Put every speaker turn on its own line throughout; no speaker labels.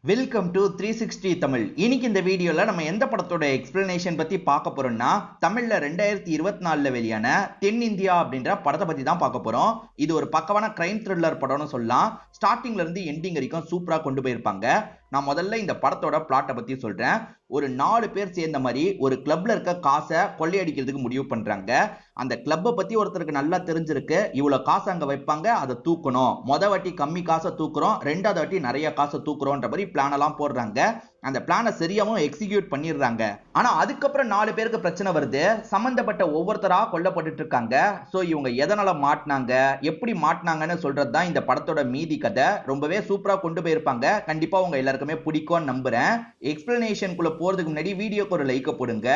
Welcome to 360 Tamil. இன்னைக்கு இந்த வீடியோல நம்ம எந்த படத்தோட எக்ஸ்பிளனேஷன் பத்தி பார்க்க போறோம்னா, தமிழ்ல 2024ல வெளியான தென்னிந்தியா அப்படின்ற படத்தை பத்தி தான் பார்க்க போறோம். இது ஒரு பக்கவான கிரைம் த்ரில்லர் படம்னு சொல்லலாம். ஸ்டார்டிங்ல இருந்து எண்டிங் வரைக்கும் சூப்பரா கொண்டு போயிருப்பாங்க. நான் முதல்ல இந்த படத்தோட பிளாட்டை பத்தி சொல்றேன். ஒரு 4 பேர் சேர்ந்த மாதிரி ஒரு கிளப்ல இருக்க காசை கொள்ளையடிக்கிறதுக்கு முடிவு பண்றாங்க. அந்த கிளப்பை பத்தி ஒருத்தருக்கு நல்லா தெரிஞ்சிருக்கு. இவ்வளவு காசு அங்க வைப்பாங்க, அதை தூக்கணும். வாட்டி கம்மி காசை தூக்குறோம், ரெண்டாவது வாட்டி நிறைய காசை தூக்குறோம்ன்ற மாதிரி பிளான் எல்லாம் போடுறாங்க. அந்த பிளானை சரியாவும் எக்ஸிக்யூட் பண்ணிடுறாங்க. ஆனா அதுக்கப்புறம் 4 பேருக்கு பிரச்சனை வருது. சம்பந்தப்பட்ட ஒவ்வொருத்தரா கொல்லப்பட்டு இருக்காங்க. சோ இவங்க எதனால மாட்டினாங்க, எப்படி மாட்டினாங்கன்னு சொல்றதுதான் இந்த படத்தோட மீதி கதை. ரொம்பவே சூப்பரா கொண்டு போயிருப்பாங்க. கண்டிப்பா உங்க எல்லாருக்குமே பிடிக்கும்னு நம்புறேன். எக்ஸ்பிளனேஷனுக்குள்ள போறதுக்கு முன்னாடி வீடியோக்கு ஒரு லைக் போடுங்க.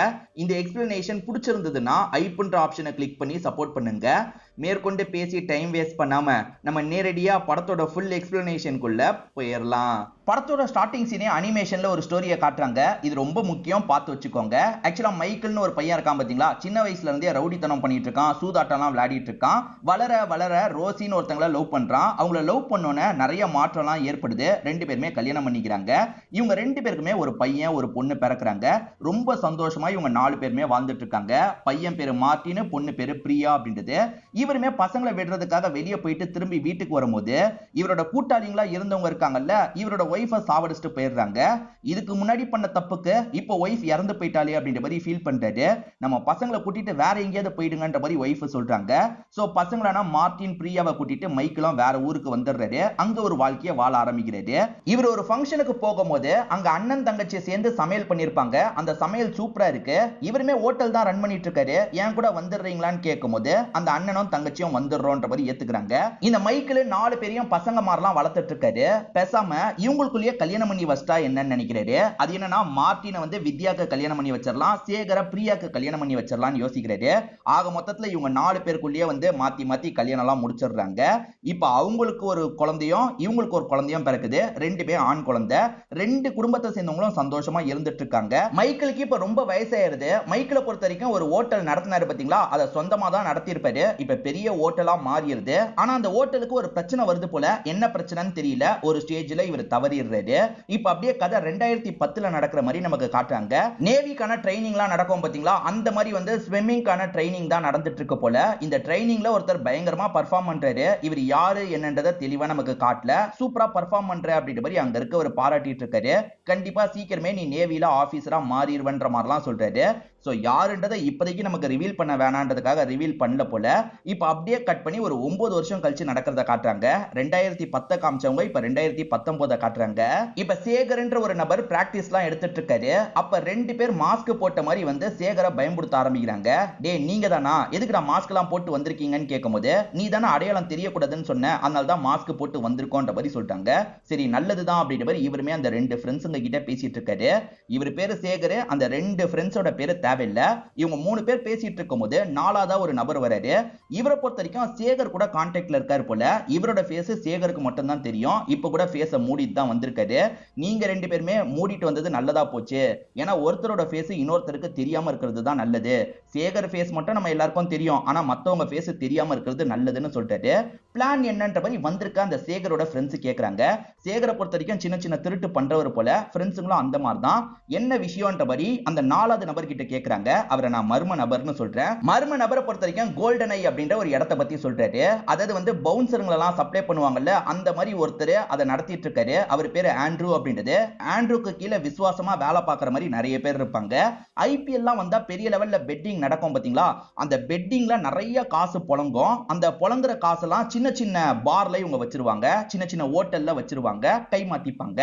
இந்த எக்ஸ்பிளனேஷன் பிடிச்சிருந்ததுன்னா ஐப்ன்ற ஆப்ஷனை கிளிக் பண்ணி சப்போர்ட் பண்ணுங்க. மேற்கொண்டு பேசி டைம் வேஸ்ட் பண்ணாம நம்ம நேரடியா படத்தோட ஃபுல் எக்ஸ்பிளனேஷனுக்குள்ள போயிடலாம். படத்தோட ஸ்டார்டிங் சீனே அனிமேஷன்ல ஒரு ஸ்டோரியை காட்டுறாங்க. இது ரொம்ப முக்கியம், பார்த்து வச்சுக்கோங்க. ஆக்சுவலா மைக்கேல்னு ஒரு பையன் இருக்கான் பாத்தீங்களா, சின்ன வயசுல இருந்தே ரவுடித்தனம் பண்ணிட்டு இருக்கான், சூதாட்டம்லாம் விளையாடிட்டு இருக்கான். வளர வளர ரோசின்னு ஒருத்தங்களை லவ் பண்றான். அவங்கள லவ் பண்ணோன்னே நிறைய மாற்றம்லாம் ஏற்படுது. 2 பேருமே கல்யாணம் பண்ணிக்கிறாங்க. இவங்க 2 பேருக்குமே ஒரு பையன் ஒரு பொண்ணு பிறக்குறாங்க. ரொம்ப சந்தோஷமா இவங்க 4 பேருமே வாழ்ந்துட்டு இருக்காங்க. பையன் பேரு மார்ட்டின், பொண்ணு பேரு பிரியா அப்படின்றது. இவருமே பசங்களை விடுறதுக்காக வெளியே போயிட்டு திரும்பி வீட்டுக்கு வரும்போது இவரோட கூட்டாளிங்களா இருந்தவங்க இருக்காங்கல்ல, இவரோட ஒய்ஃபை சாவடிச்சுட்டு போயிடுறாங்க. இதுக்கு முன்னாடி பண்ண தப்புக்கு இப்போ ஒய்ஃப் இறந்து போயிட்டாலே அப்படின்ற மாதிரி ஃபீல் பண்றாரு. நம்ம பசங்களை கூட்டிட்டு வேற எங்கேயாவது போயிடுங்கன்ற மாதிரி ஒய்ஃப் சொல்றாங்க. சோ பசங்களான மார்ட்டின் பிரியாவை கூட்டிட்டு மைக்கேலும் வேற ஊருக்கு வந்துடுறாரு. அங்க ஒரு வாழ்க்கையை வாழ ஆரம்பிக்கிறாரு. இவர் ஒரு ஃபங்க்ஷனுக்கு போகும்போது அங்க அண்ணன் தங்கச்சி சேர்ந்து சமையல் பண்ணிருப்பாங்க. அந்த சமையல் சூப்பரா இருக்கு. இவருமே ஹோட்டல் தான் ரன் பண்ணிட்டு இருக்காரு. ஏன் கூட வந்துடுறீங்களான்னு கேட்கும்போது அந்த அண்ணனும் தங்கச்சியும் வந்துடுறோன்ற மாதிரி ஏத்துக்கிறாங்க. இந்த மைக்கேல் 4 பேரையும் பசங்க மாதிரிலாம் வளர்த்துட்டு இருக்காரு. பேசாம இவங்களுக்குள்ளேயே கல்யாணம் பண்ணி வச்சிட்டா என்னன்னு நினைக்கிறாரு. அது என்னன்னா மார்ட்டினை வந்து வித்யாக்கு கல்யாணம் பண்ணி வச்சிடலாம், சேகர பிரியாக்கு கல்யாணம் பண்ணி வச்சிடலாம்னு யோசிக்கிறாரு. ஆக மொத்தத்துல இவங்க 4 பேருக்குள்ளேயே வந்து மாத்தி மாத்தி கல்யாணம் எல்லாம் முடிச்சிடுறாங்க. இப்ப அவங்களுக்கு ஒரு குழந்தையும் இவங்களுக்கு ஒரு குழந்தையும் பிறக்குது. 2 பேர் ஆண் குழந்தை. 2 குடும்பத்தை சேர்ந்தவங்களும் சந்தோஷமா இருந்துட்டு இருக்காங்க. மைக்கேலுக்கு இப்ப ரொம்ப வயசாயிருது. மைக்கேலை பொறுத்த வரைக்கும் ஒரு ஹோட்டல் நடத்தினாரு பாத்தீங்களா, அதை சொந்தமா தான் நடத்தியிருப்பாரு. இப்ப பெரிய ஹோட்டலா மாறிடுது. ஆனா அந்த ஹோட்டலுக்கு ஒரு பிரச்சனை வருது போல. என்ன பிரச்சனைன்னு தெரியல. ஒரு ஸ்டேஜ்ல இவர் தவறிடுறாரு. இப்ப அப்படியே கதை 2010ல நடக்கிற மாதிரி நமக்கு காட்டுறாங்க. நேவிக்கான ட்ரைனிங்லாம் நடக்கும் பாத்தீங்களா, அந்த மாதிரி வந்து ஸ்விம்மிங்கான ட்ரைனிங் தான் நடந்துட்டு இருக்கு போல. இந்த ட்ரைனிங்ல ஒருத்தர் பயங்கரமா பெர்ஃபார்ம் பண்றாரு. இவர் யாரு என்னன்றதை தெளிவா நமக்கு காட்டல. சூப்பரா பெர்ஃபார்ம் பண்ற அப்படின்ற மாதிரி அங்க இருக்க ஒரு பாராட்டிட்டு இருக்காரு. கண்டிப்பா சீக்கிரமே நீ நேவில ஆபீசரா மாறிடுவன்ற மாதிரிலாம் சொல்றாரு. சோ யாருன்றதை இப்போதைக்கு நமக்கு ரிவீல் பண்ண வேணான்றதுக்காக ரிவீல் பண்ணல போல. இப்ப அப்படியே கட் பண்ணி ஒரு 9 வருஷம் கழிச்சு நடக்கிறத காட்டுறாங்க. 2010 காமிச்சவங்க இப்ப 2019 காட்டுறாங்க. இப்ப சேகர்ன்ற ஒரு நபர் பிராக்டிஸ்லாம் எடுத்துட்டு இருக்காரு. அப்ப 2 பேர் மாஸ்க் போட்ட மாதிரி வந்து சேகரை பயன்படுத்த ஆரம்பிக்கிறாங்க. டேய் நீங்க தானா, எதுக்குடா மாஸ்க் எல்லாம் போட்டு வந்திருக்கீங்கன்னு கேட்கும்போது, நீ தானே அடையாளம் தெரியக்கூடாதுன்னு சொன்ன, அதனால தான் மாஸ்க் போட்டு வந்திருக்கோன்ற மாதிரி சொல்லிட்டாங்க. சரி நல்லதுதான் அப்படின்ற மாதிரி இவருமே அந்த 2 ஃப்ரெண்ட்ஸுங்க கிட்ட பேசிட்டு இருக்காரு. இவர் பேரு சேகர், அந்த 2 ஃப்ரெண்ட்ஸோட பேரு தேவையில்ல. இவங்க 3 பேர் பேசிட்டு இருக்கும்போது 4ஆவதா ஒரு நபர் வராரு. இவரை பொறுத்த வரைக்கும் சேகர் கூட கான்டாக்ட்ல இருக்காரு போல. இவரோட ஃபேஸ் சேகருக்கு மட்டும் தான் தெரியும். இப்ப கூட ஃபேஸை மூடிட்டு தான் வந்திருக்காரு. நீங்க 2 பேருமே மூடிட்டு வந்தது நல்லதா போச்சு. ஏன்னா ஒருத்தரோட ஃபேஸ் இன்னொருத்தருக்கு தெரியாம இருக்கிறது தான் நல்லது. சேகர் ஃபேஸ் மட்டும் நம்ம எல்லாருக்கும் தெரியும், ஆனா மத்தவங்க ஃபேஸ் தெரியாம இருக்கிறது நல்லதுன்னு சொல்லிட்டாரு. பிளான் என்னன்ற மாதிரி வந்திருக்க அந்த சேகரோட ஃப்ரெண்ட்ஸ் கேக்குறாங்க. சேகரை பொறுத்த வரைக்கும் சின்ன சின்ன திருட்டு பண்றவர் போல. ஃப்ரெண்ட்ஸுங்களும் அந்த மாதிரி தான். என்ன விஷயம்ன்ற மாதிரி அந்த 4வது நபர் கிட்ட கேக்குறாங்க. அவரை நான் மர்ம நபர்னு சொல்றேன். மர்ம நபரை பொறுத்த வரைக்கும் கோல்டன் ஐ அப்படின்ற ஒரு இடத்தை பத்தி சொல்றாரு. அதாவது வந்து பவுன்சருங்களை எல்லாம் சப்ளை பண்ணுவாங்கல்ல, அந்த மாதிரி ஒருத்தர் அதை நடத்திட்டு இருக்காரு. அவர் பேரு ஆண்ட்ரூ அப்படின்றது. ஆண்ட்ரூக்கு கீழே விசுவாசமா வேலை பார்க்குற மாதிரி நிறைய பேர் இருப்பாங்க. ஐபிஎல்லாம் வந்தா பெரிய லெவல்ல பெட்டிங் நடக்கும் பாத்தீங்களா, அந்த பெட்டிங்ல நிறைய காசு புழங்கும். அந்த புழங்குற காசெல்லாம் சின்ன சின்ன பார்ல இவங்க வச்சிருவாங்க, சின்ன சின்ன ஹோட்டல்ல வச்சிருவாங்க, கை மாத்திப்பாங்க.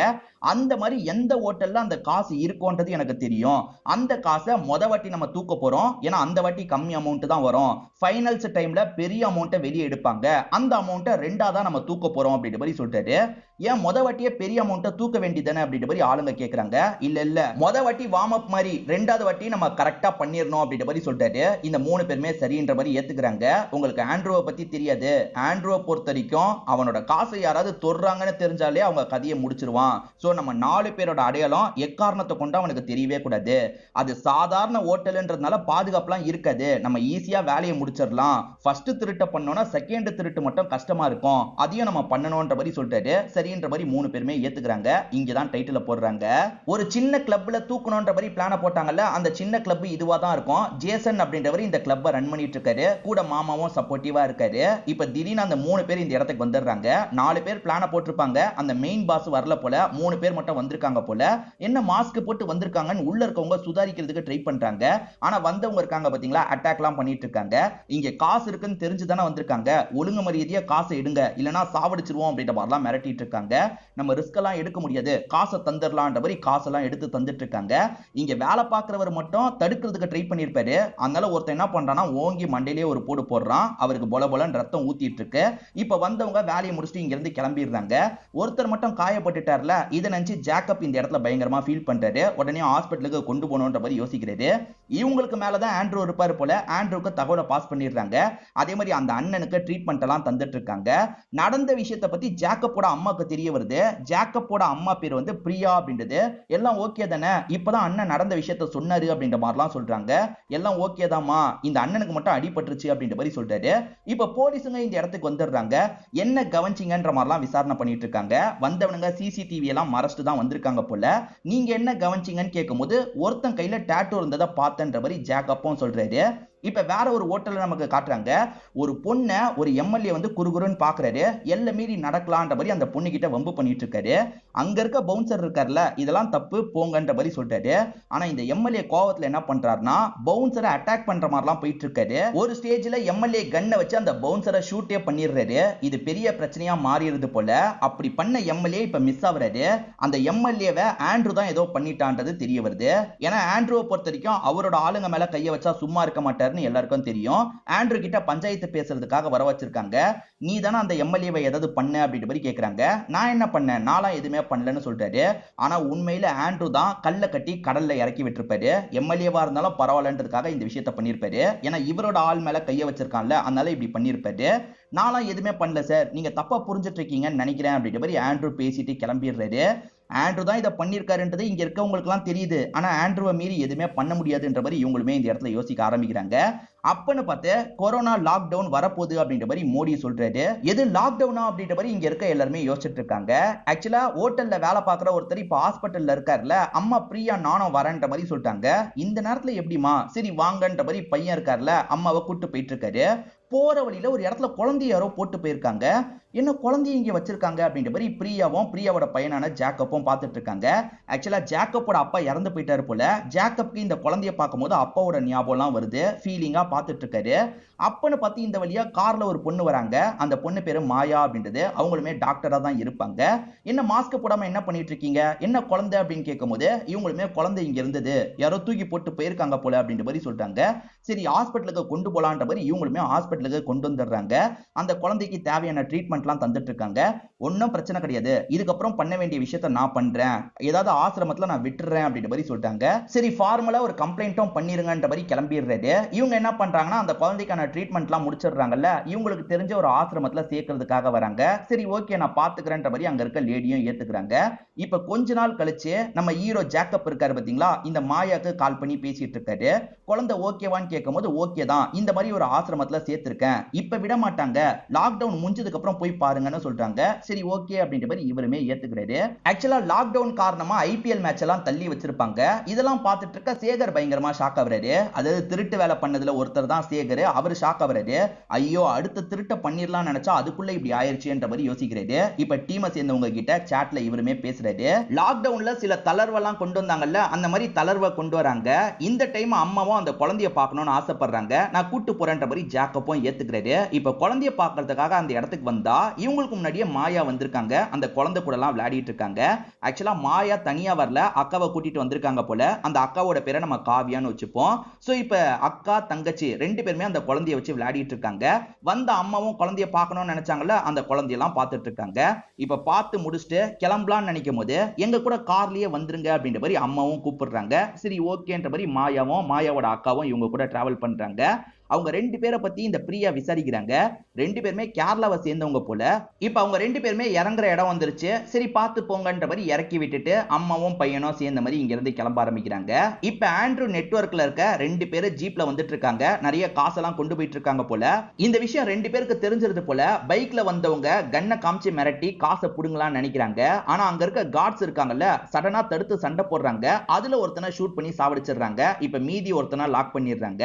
அந்த மாதிரி எந்த ஹோட்டல்ல அந்த காசு இருக்கும்ன்றது எனக்கு தெரியும். அந்த காசை வாட்டி நம்ம தூக்க போறோம். ஏன்னா அந்த வாட்டி கம்மி அமௌண்ட் தான் வரும். ஃபைனல்ஸ் டைம்ல பெரிய அமௌண்ட்டை வெளியே எடுப்பாங்க. அந்த அமௌண்ட்டை 2ஆ தான் நம்ம தூக்க போறோம் அப்படின்ற மாதிரி சொல்றாரு. ஏன் வாட்டியே பெரிய அமௌண்ட்டை தூக்க வேண்டியதானே அப்படின்ற மாதிரி ஆளுங்க கேக்குறாங்க. இல்ல இல்ல வாட்டி வார்ம் அப் மாதிரி 2வது வாட்டி நம்ம கரெக்டா பண்ணிரணும் அப்படின்ற மாதிரி சொல்றாரு. இந்த 3 பேருமே சரின்ற மாதிரி ஏத்துக்கிறாங்க. உங்களுக்கு ஆண்ட்ரூவை பத்தி தெரியாது. ஆண்ட்ரூவை பொறுத்த வரைக்கும் அவனோட காசை யாராவது தொடுறாங்கன்னு தெரிஞ்சாலே அவங்க கதையை முடிச்சிருவான். சோ நம்ம 4 பேரோட அடையாளம் எக்காரணத்தை கொண்டு அவனுக்கு தெரியவே கூடாது. அது சாதாரண ஹோட்டல்ன்றதுனால பாதுகாப்புலாம் இருக்காது. நம்ம ஈஸியா வேலையை முடிச்சிடலாம். ஃபர்ஸ்ட் திருட்ட பண்ணோம்னா செகண்ட் திருட்டு மட்டும் கஷ்டமா இருக்கும். அதையும் நம்ம பண்ணணும்ன்ற மாதிரி சொல்லிட்டாரு. சரி சரின்ற மாதிரி 3 பேருமே ஏத்துக்கிறாங்க. இங்கதான் டைட்டில போடுறாங்க. ஒரு சின்ன கிளப்ல தூக்கணும்ன்ற மாதிரி பிளான போட்டாங்கல்ல, அந்த சின்ன கிளப் இதுவா தான் இருக்கும். ஜேசன் அப்படின்றவர் இந்த கிளப்பை ரன் பண்ணிட்டு இருக்காரு. கூட மாமாவும் சப்போர்ட்டிவா இருக்காரு. இப்ப திடீர்னு அந்த 3 பேர் இந்த இடத்துக்கு வந்துடுறாங்க. 4 பேர் பிளான போட்டிருப்பாங்க. அந்த மெயின் பாஸ் வரல போல, 3 பேர் மட்டும் வந்திருக்காங்க போல. என்ன மாஸ்க் போட்டு வந்திருக்காங்கன்னு உள்ள இருக்கவங்க சுதாரிக்கிறதுக்கு ட்ரை பண்றாங்க. ஆனா வந்தவங்க இருக்காங்க பாத்தீங்களா, அட்டாக்லாம் பண்ணிட்டு இருக்காங்க. இங்க காசு இருக்குன்னு தெரிஞ்சு தானே வந்திருக்காங்க. ஒழுங்கு மரியாதையா காசை எடுங்க, இல்லனா சாவடிச்சிருவோம் அப்படின்ற மாதிரிலாம் மிரட்டிட்டு இருக்காங்க. நம்ம ரிஸ்க் எல்லாம் எடுக்க முடியாது, காசை தந்துடலாம்ன்ற மாதிரி காசெல்லாம் எடுத்து தந்துட்டு இருக்காங்க. இங்க வேலை பார்க்கிறவர் மட்டும் தடுக்கிறதுக்கு ட்ரை பண்ணிருப்பாரு. அதனால ஒருத்தன் என்ன பண்றானா, ஓங்கி மண்டையிலேயே ஒரு போடு போடுறான். அவருக்கு பொல பொலன்னு ரத்தம் ஊத்திட்டு இருக்கு. இப்ப வந்தவங்க வேலையை முடிச்சுட்டு இங்க இருந்து கிளம்பிடுறாங்க. ஒருத்தர் மட்டும் காயப்பட்டுட்டார்ல, இதை நினைச்சு ஜேக்கப் இந்த இடத்துல பயங்கரமா ஃபீல் பண்றாரு. உடனே ஹாஸ்பிட்டலுக்கு கொண்டு போகணும்ன்ற மாதிரி யோசிக்கிறாரு. இவங்களுக்கு மேலதான் ஆண்ட்ரூ இருப்பாரு போல. ஆண்ட்ரூக்கு தகவலை பாஸ் பண்ணிடுறாங்க. அதே மாதிரி அந்த அண்ணனுக்கு ட்ரீட்மெண்ட் எல்லாம் தந்துட்டு இருக்காங்க. நடந்த விஷயத்தை பத்தி ஜேக்கப்போட அம்மாக்கு தெரிய வருது. ஜேக்கப்போட அம்மா பேர் வந்து பிரியா அப்படின்றது. எல்லாம் ஓகே தானே, இப்பதான் அண்ணன் நடந்த விஷயத்த சொன்னாரு அப்படின்ற மாதிரிலாம் சொல்றாங்க. எல்லாம் ஓகே தாமா, இந்த அண்ணனுக்கு மட்டும் அடிபட்டுருச்சு அப்படின்ற மாதிரி சொல்றாரு. இப்ப போலீஸுங்க இந்த இடத்துக்கு வந்துடுறாங்க. என்ன கவனிச்சிங்கன்ற மாதிரிலாம் விசாரணை பண்ணிட்டு இருக்காங்க. வந்தவனுங்க சிசிடிவி எல்லாம் மறைச்சிட்டு தான் வந்திருக்காங்க போல. நீங்க என்ன கவனிச்சிங்கன்னு கேட்கும்போது ஒருத்தன் கையில டாட்டூ இருந்ததை பார்த்தன்ற மாதிரி ஜேக்கப்பும் சொல்றாரு. இப்ப வேற ஒரு ஹோட்டல்ல நமக்கு காட்டுறாங்க. ஒரு பொண்ணை ஒரு எம்எல்ஏ வந்து குறுகுறுன்னு பாக்குறாரு. எல்லை மீறி நடக்கலான்ற மாதிரி அந்த பொண்ணு கிட்ட வம்பு பண்ணிட்டு இருக்காரு. அங்க இருக்க பவுன்சர் இருக்காருல்ல, இதெல்லாம் தப்பு போங்கன்ற மாதிரி சொல்றாரு. ஆனா இந்த எம்எல்ஏ கோவத்துல என்ன பண்றாருன்னா, பவுன்சரை அட்டாக் பண்ற மாதிரிலாம் போயிட்டு இருக்காரு. ஒரு ஸ்டேஜ்ல எம்எல்ஏ கன்னை வச்சு அந்த பவுன்சரை ஷூட்டே பண்ணிடுறாரு. இது பெரிய பிரச்சனையா மாறிடுது போல. அப்படி பண்ண எம்எல்ஏ இப்ப மிஸ் ஆகுறாரு. அந்த எம்எல்ஏவை ஆண்ட்ரூ தான் ஏதோ பண்ணிட்டான்றது தெரிய வருது. ஏன்னா ஆண்ட்ரூவை பொறுத்த வரைக்கும் அவரோட ஆளுங்க மேல கைய வச்சா சும்மா இருக்க மாட்டாரு எல்லாருக்கும் தெரியும். ஆண்ட்ரூ கிட்ட பஞ்சாயத்து பேசுறதுக்காக வர வச்சிருக்காங்க. நீ தானே அந்த எம்எல்ஏவை ஏதாவது பண்ண அப்படின்ற மாதிரி கேக்குறாங்க. நான் என்ன பண்ணேன், நான்லாம் எதுவுமே பண்ணலன்னு சொல்றாரு. ஆனா உண்மையில ஆண்ட்ரூ தான் கல்ல கட்டி கடல்ல இறக்கி விட்டுருப்பாரு. எம்எல்ஏவா இருந்தாலும் பரவாயில்லன்றதுக்காக இந்த விஷயத்த பண்ணிருப்பாரு. ஏன்னா இவரோட ஆள் மேல கைய வச்சிருக்கான்ல, அதனால இப்படி பண்ணிருப்பாரு. நான்லாம் எதுவுமே பண்ணல சார், நீங்க தப்பா புரிஞ்சிட்டு இருக்கீங்கன்னு நினைக்கிறேன் அப்படின்ற மாதிரி ஆண்ட்ரூ பேசிட்டு கிளம்பிடுறாரு. ஆண்ட்ரூ தான் இதை பண்ணிருக்காருன்றது இங்க இருக்கவங்களுக்கு எல்லாம் தெரியுது. ஆனா ஆண்ட்ரூவை மீறி எதுவுமே பண்ண முடியாதுன்ற மாதிரி இவங்களுமே இந்த இடத்துல யோசிக்க ஆரம்பிக்கிறாங்க. அப்பன்னு பார்த்து கொரோனா லாக்டவுன் வரப்போகுது அப்படின்ற மாதிரி மோடி சொல்றாரு. எது லாக்டவுனா அப்படின்ற மாதிரி இங்க இருக்க எல்லாருமே யோசிச்சுட்டு இருக்காங்க. ஆக்சுவலா ஹோட்டல்ல வேலை பார்க்குற ஒருத்தர் இப்ப ஹாஸ்பிட்டல்ல இருக்காருல்ல, அம்மா பிரியா நானும் வரேன்ற மாதிரி சொல்லிட்டாங்க. இந்த நேரத்துல எப்படிமா, சரி வாங்கன்ற மாதிரி பையன் இருக்காருல்ல, அம்மாவை கூட்டு போயிட்டு இருக்காரு. போற வழியில ஒரு இடத்துல குழந்தை யாரோ போட்டு போயிருக்காங்க. என்ன குழந்தைய இங்க வச்சிருக்காங்க அப்படின்ற மாதிரி பிரியாவும் பிரியாவோட பையனான ஜேக்கப்பும் பார்த்துட்டு இருக்காங்க. ஆக்சுவலா ஜேக்கப்போட அப்பா இறந்து போயிட்டாரு போல. ஜேக்கப்க்கு இந்த குழந்தைய பார்க்கும்போது அப்பாவோட ஞாபகம்லாம் வருது. ஃபீலிங்கா பார்த்துட்டு இருக்காரு. அப்பன்னு பார்த்து இந்த வழியா கார்ல ஒரு பொண்ணு வராங்க. அந்த பொண்ணு பேரு மாயா அப்படின்றது. அவங்களுமே டாக்டரா தான் இருப்பாங்க. என்ன மாஸ்க் போடாம என்ன பண்ணிட்டு இருக்கீங்க, என்ன குழந்தை அப்படின்னு கேட்கும்போது இவங்களுமே குழந்தை இங்க இருந்தது, யாரோ தூக்கி போட்டு போயிருக்காங்க போல அப்படின்ற மாதிரி சொல்றாங்க. சரி ஹாஸ்பிட்டலுக்கு கொண்டு போலான்ற மாதிரி இவங்களுமே ஹாஸ்பிட்டலுக்கு கொண்டு வந்துடுறாங்க. அந்த குழந்தைக்கு தேவையான ட்ரீட்மெண்ட்லாம் தந்துட்டு இருக்காங்க. ஒன்னும் பிரச்சனை கிடையாது, இதுக்கப்புறம் பண்ண வேண்டிய விஷயத்த நான் பண்றேன், ஏதாவது ஆசிரமத்துல நான் விட்டுறேன் அப்படின்ற மாதிரி சொல்லிட்டாங்க. சரி ஃபார்மலா ஒரு கம்ப்ளைண்ட்டும் பண்ணிருங்கன்ற மாதிரி கிளம்பிடுறாரு. இவங்க என்ன பண்றாங்கன்னா, அந்த குழந்தைக்கான ட்ரீட்மெண்ட்லாம் முடிச்சிடுறாங்கல்ல, இவங்களுக்கு தெரிஞ்ச ஒரு ஆசிரமத்துல சேர்க்கறதுக்காக வராங்க. சரி ஓகே நான் பாத்துக்கிறேன்ற மாதிரி அங்க இருக்க லேடியும் ஏத்துக்கிறாங்க. இப்ப கொஞ்ச நாள் கழிச்சு நம்ம ஹீரோ ஜேக்கப் இருக்காரு பாத்தீங்களா, இந்த மாயாக்கு கால் பண்ணி பேசிட்டு இருக்காரு. குழந்தை ஓகேவான்னு கேட்கும்போது ஓகே தான், இந்த மாதிரி ஒரு ஆசிரமத்துல சேர்த்திருக்கேன், இப்ப விட மாட்டாங்க, லாக்டவுன் முடிஞ்சதுக்கு அப்புறம் போய் பாருங்கன்னு சொல்றாங்க. சரி ஓகே அப்படின்ற மாதிரி இவருமே ஏத்துக்கிறாரு. ஆக்சுவலா லாக்டவுன் காரணமா ஐபிஎல் மேட்ச் எல்லாம் தள்ளி வச்சிருப்பாங்க. இதெல்லாம் பார்த்துட்டு இருக்க சேகர் பயங்கரமா ஷாக் ஆகுறாரு. அதாவது திருட்டு வேலை பண்ணதுல ஒருத்தர் தான் சேகர். அவர் ஷாக் ஆகுறாரு. ஐயோ அடுத்த திருட்ட பண்ணிரலாம் நினைச்சா அதுக்குள்ள இப்படி ஆயிருச்சுன்ற மாதிரி யோசிக்கிறாரு. இப்ப டீமை சேர்ந்தவங்க கிட்ட சாட்ல இவருமே பேசுறாரு. லாக்டவுன்ல சில தளர்வெல்லாம் கொண்டு வந்தாங்கல்ல, அந்த மாதிரி தளர்வை கொண்டு வராங்க. இந்த டைம் அம்மாவும் அந்த குழந்தைய பார்க்கணும்னு ஆசைப்படுறாங்க. நான் கூட்டு போறேன்ற மாதிரி ஜேக்கப்பும் ஏத்துக்கிறாரு. இப்ப குழந்தைய பார்க்கறதுக்காக அந்த இடத்துக்கு வந்தா இவங்களுக்கு முன்னாடியே மாயா வந்திருக்காங்க. அந்த குழந்தை கூட எல்லாம் விளையாடிட்டு இருக்காங்க. ஆக்சுவலா மாயா தனியா வரல, அக்காவை கூட்டிட்டு வந்திருக்காங்க போல. அந்த அக்காவோட பேரை நம்ம காவியான்னு வச்சுப்போம். சோ இப்ப அக்கா தங்கச்சி ரெண்டு பேருமே அந்த குழந்தைய வச்சு விளையாடிட்டு இருக்காங்க. வந்த அம்மாவும் குழந்தைய பார்க்கணும்னு நினைச்சாங்கல்ல, அந்த குழந்தையெல்லாம் பார்த்துட்டு இருக்காங்க. இப்ப பார்த்து முடிச்சுட்டு கிளம்பலாம்னு நினைக்கும் போது எங்க கூட கார்லயே வந்துருங்க அப்படின்ற மாதிரி அம்மாவும் கூப்பிடுறாங்க. சரி ஓகேன்ற மாதிரி மாயாவும் மாயாவோட அக்காவும் இவங்க கூட டிராவல் பண்றாங்க. அவங்க ரெண்டு பேரை பத்தி இந்த பிரியா விசாரிக்கிறாங்க. ரெண்டு பேருமே கேரளாவை சேர்ந்தவங்க போல. இப்ப அவங்க ரெண்டு பேருமே இறங்குற இடம் வந்துருச்சு. சரி பார்த்து போங்கன்ற மாதிரி இறக்கி விட்டுட்டு அம்மாவும் பையனும் சேர்ந்த மாதிரி இங்க இருந்து கிளம்ப ஆரம்பிக்கிறாங்க. இப்ப ஆண்ட்ரூ நெட்வொர்க்ல இருக்க ரெண்டு பேரு ஜீப்ல வந்துட்டு இருக்காங்க. நிறைய காசெல்லாம் கொண்டு போயிட்டு இருக்காங்க போல. இந்த விஷயம் ரெண்டு பேருக்கு தெரிஞ்சிருது போல. பைக்ல வந்தவங்க கண்ணை காமிச்சு மிரட்டி காசை புடுங்கலாம்னு நினைக்கிறாங்க. ஆனா அங்க இருக்க கார்ட்ஸ் இருக்காங்கல்ல, சடனா தடுத்து சண்டை போடுறாங்க. அதுல ஒருத்தனை ஷூட் பண்ணி சாவடிச்சிடுறாங்க. இப்ப மீதி ஒருத்தனை லாக் பண்ணிடுறாங்க.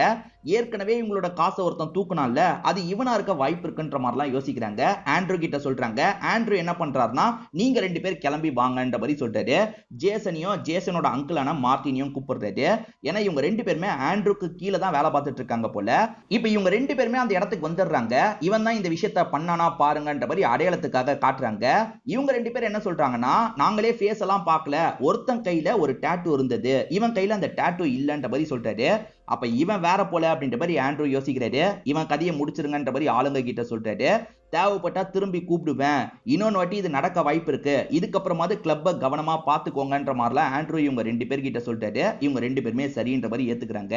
ஏற்கனவே இவங்களோட காசை ஒருத்தன் தூக்குனான்ல, அது இவனா இருக்க வாய்ப்பு இருக்குன்ற மாதிரிலாம் யோசிக்கிறாங்க. ஆண்ட்ரூ கிட்ட சொல்றாங்க. ஆண்ட்ரூ என்ன பண்றாருன்னா, நீங்க ரெண்டு பேர் கிளம்பி வாங்கன்ற மாதிரி சொல்றாரு. ஜேசனையும் ஜேசனோட அங்கிளான மார்ட்டினையும் கூப்பிடுறாரு. ஏன்னா இவங்க ரெண்டு பேருமே ஆண்ட்ரூக்கு கீழே தான் வேலை பார்த்துட்டு இருக்காங்க போல. இப்ப இவங்க ரெண்டு பேருமே அந்த இடத்துக்கு வந்துடுறாங்க. இவன் தான் இந்த விஷயத்த பண்ணானா பாருங்கன்ற மாதிரி அடையாளத்துக்காக காட்டுறாங்க. இவங்க ரெண்டு பேரும் என்ன சொல்றாங்கன்னா, நாங்களே ஃபேஸ் எல்லாம் பார்க்கல, ஒருத்தன் கையில ஒரு டாட்டூ இருந்தது, இவன் கையில அந்த டாட்டூ இல்லன்ற மாதிரி சொல்றாரு. அப்ப இவன் வேற போல அப்படின்ற மாதிரி ஆண்ட்ரூ யோசிக்கிறாரு. இவன் கதையை முடிச்சிருங்கன்ற மாதிரி ஆளுங்க கிட்ட சொல்றாரு. தேவைப்பட்டா திரும்பி கூப்பிடுவேன், இன்னொன்னு வாட்டி இது நடக்க வாய்ப்பு இருக்கு, இதுக்கப்புறமாவது கிளப்பை கவனமா பாத்துக்கோங்கன்ற மாதிரிலாம் ஆண்ட்ரூ இவங்க ரெண்டு பேர்கிட்ட சொல்றாரு. இவங்க ரெண்டு பேருமே சரின்ற மாதிரி ஏத்துக்கிறாங்க.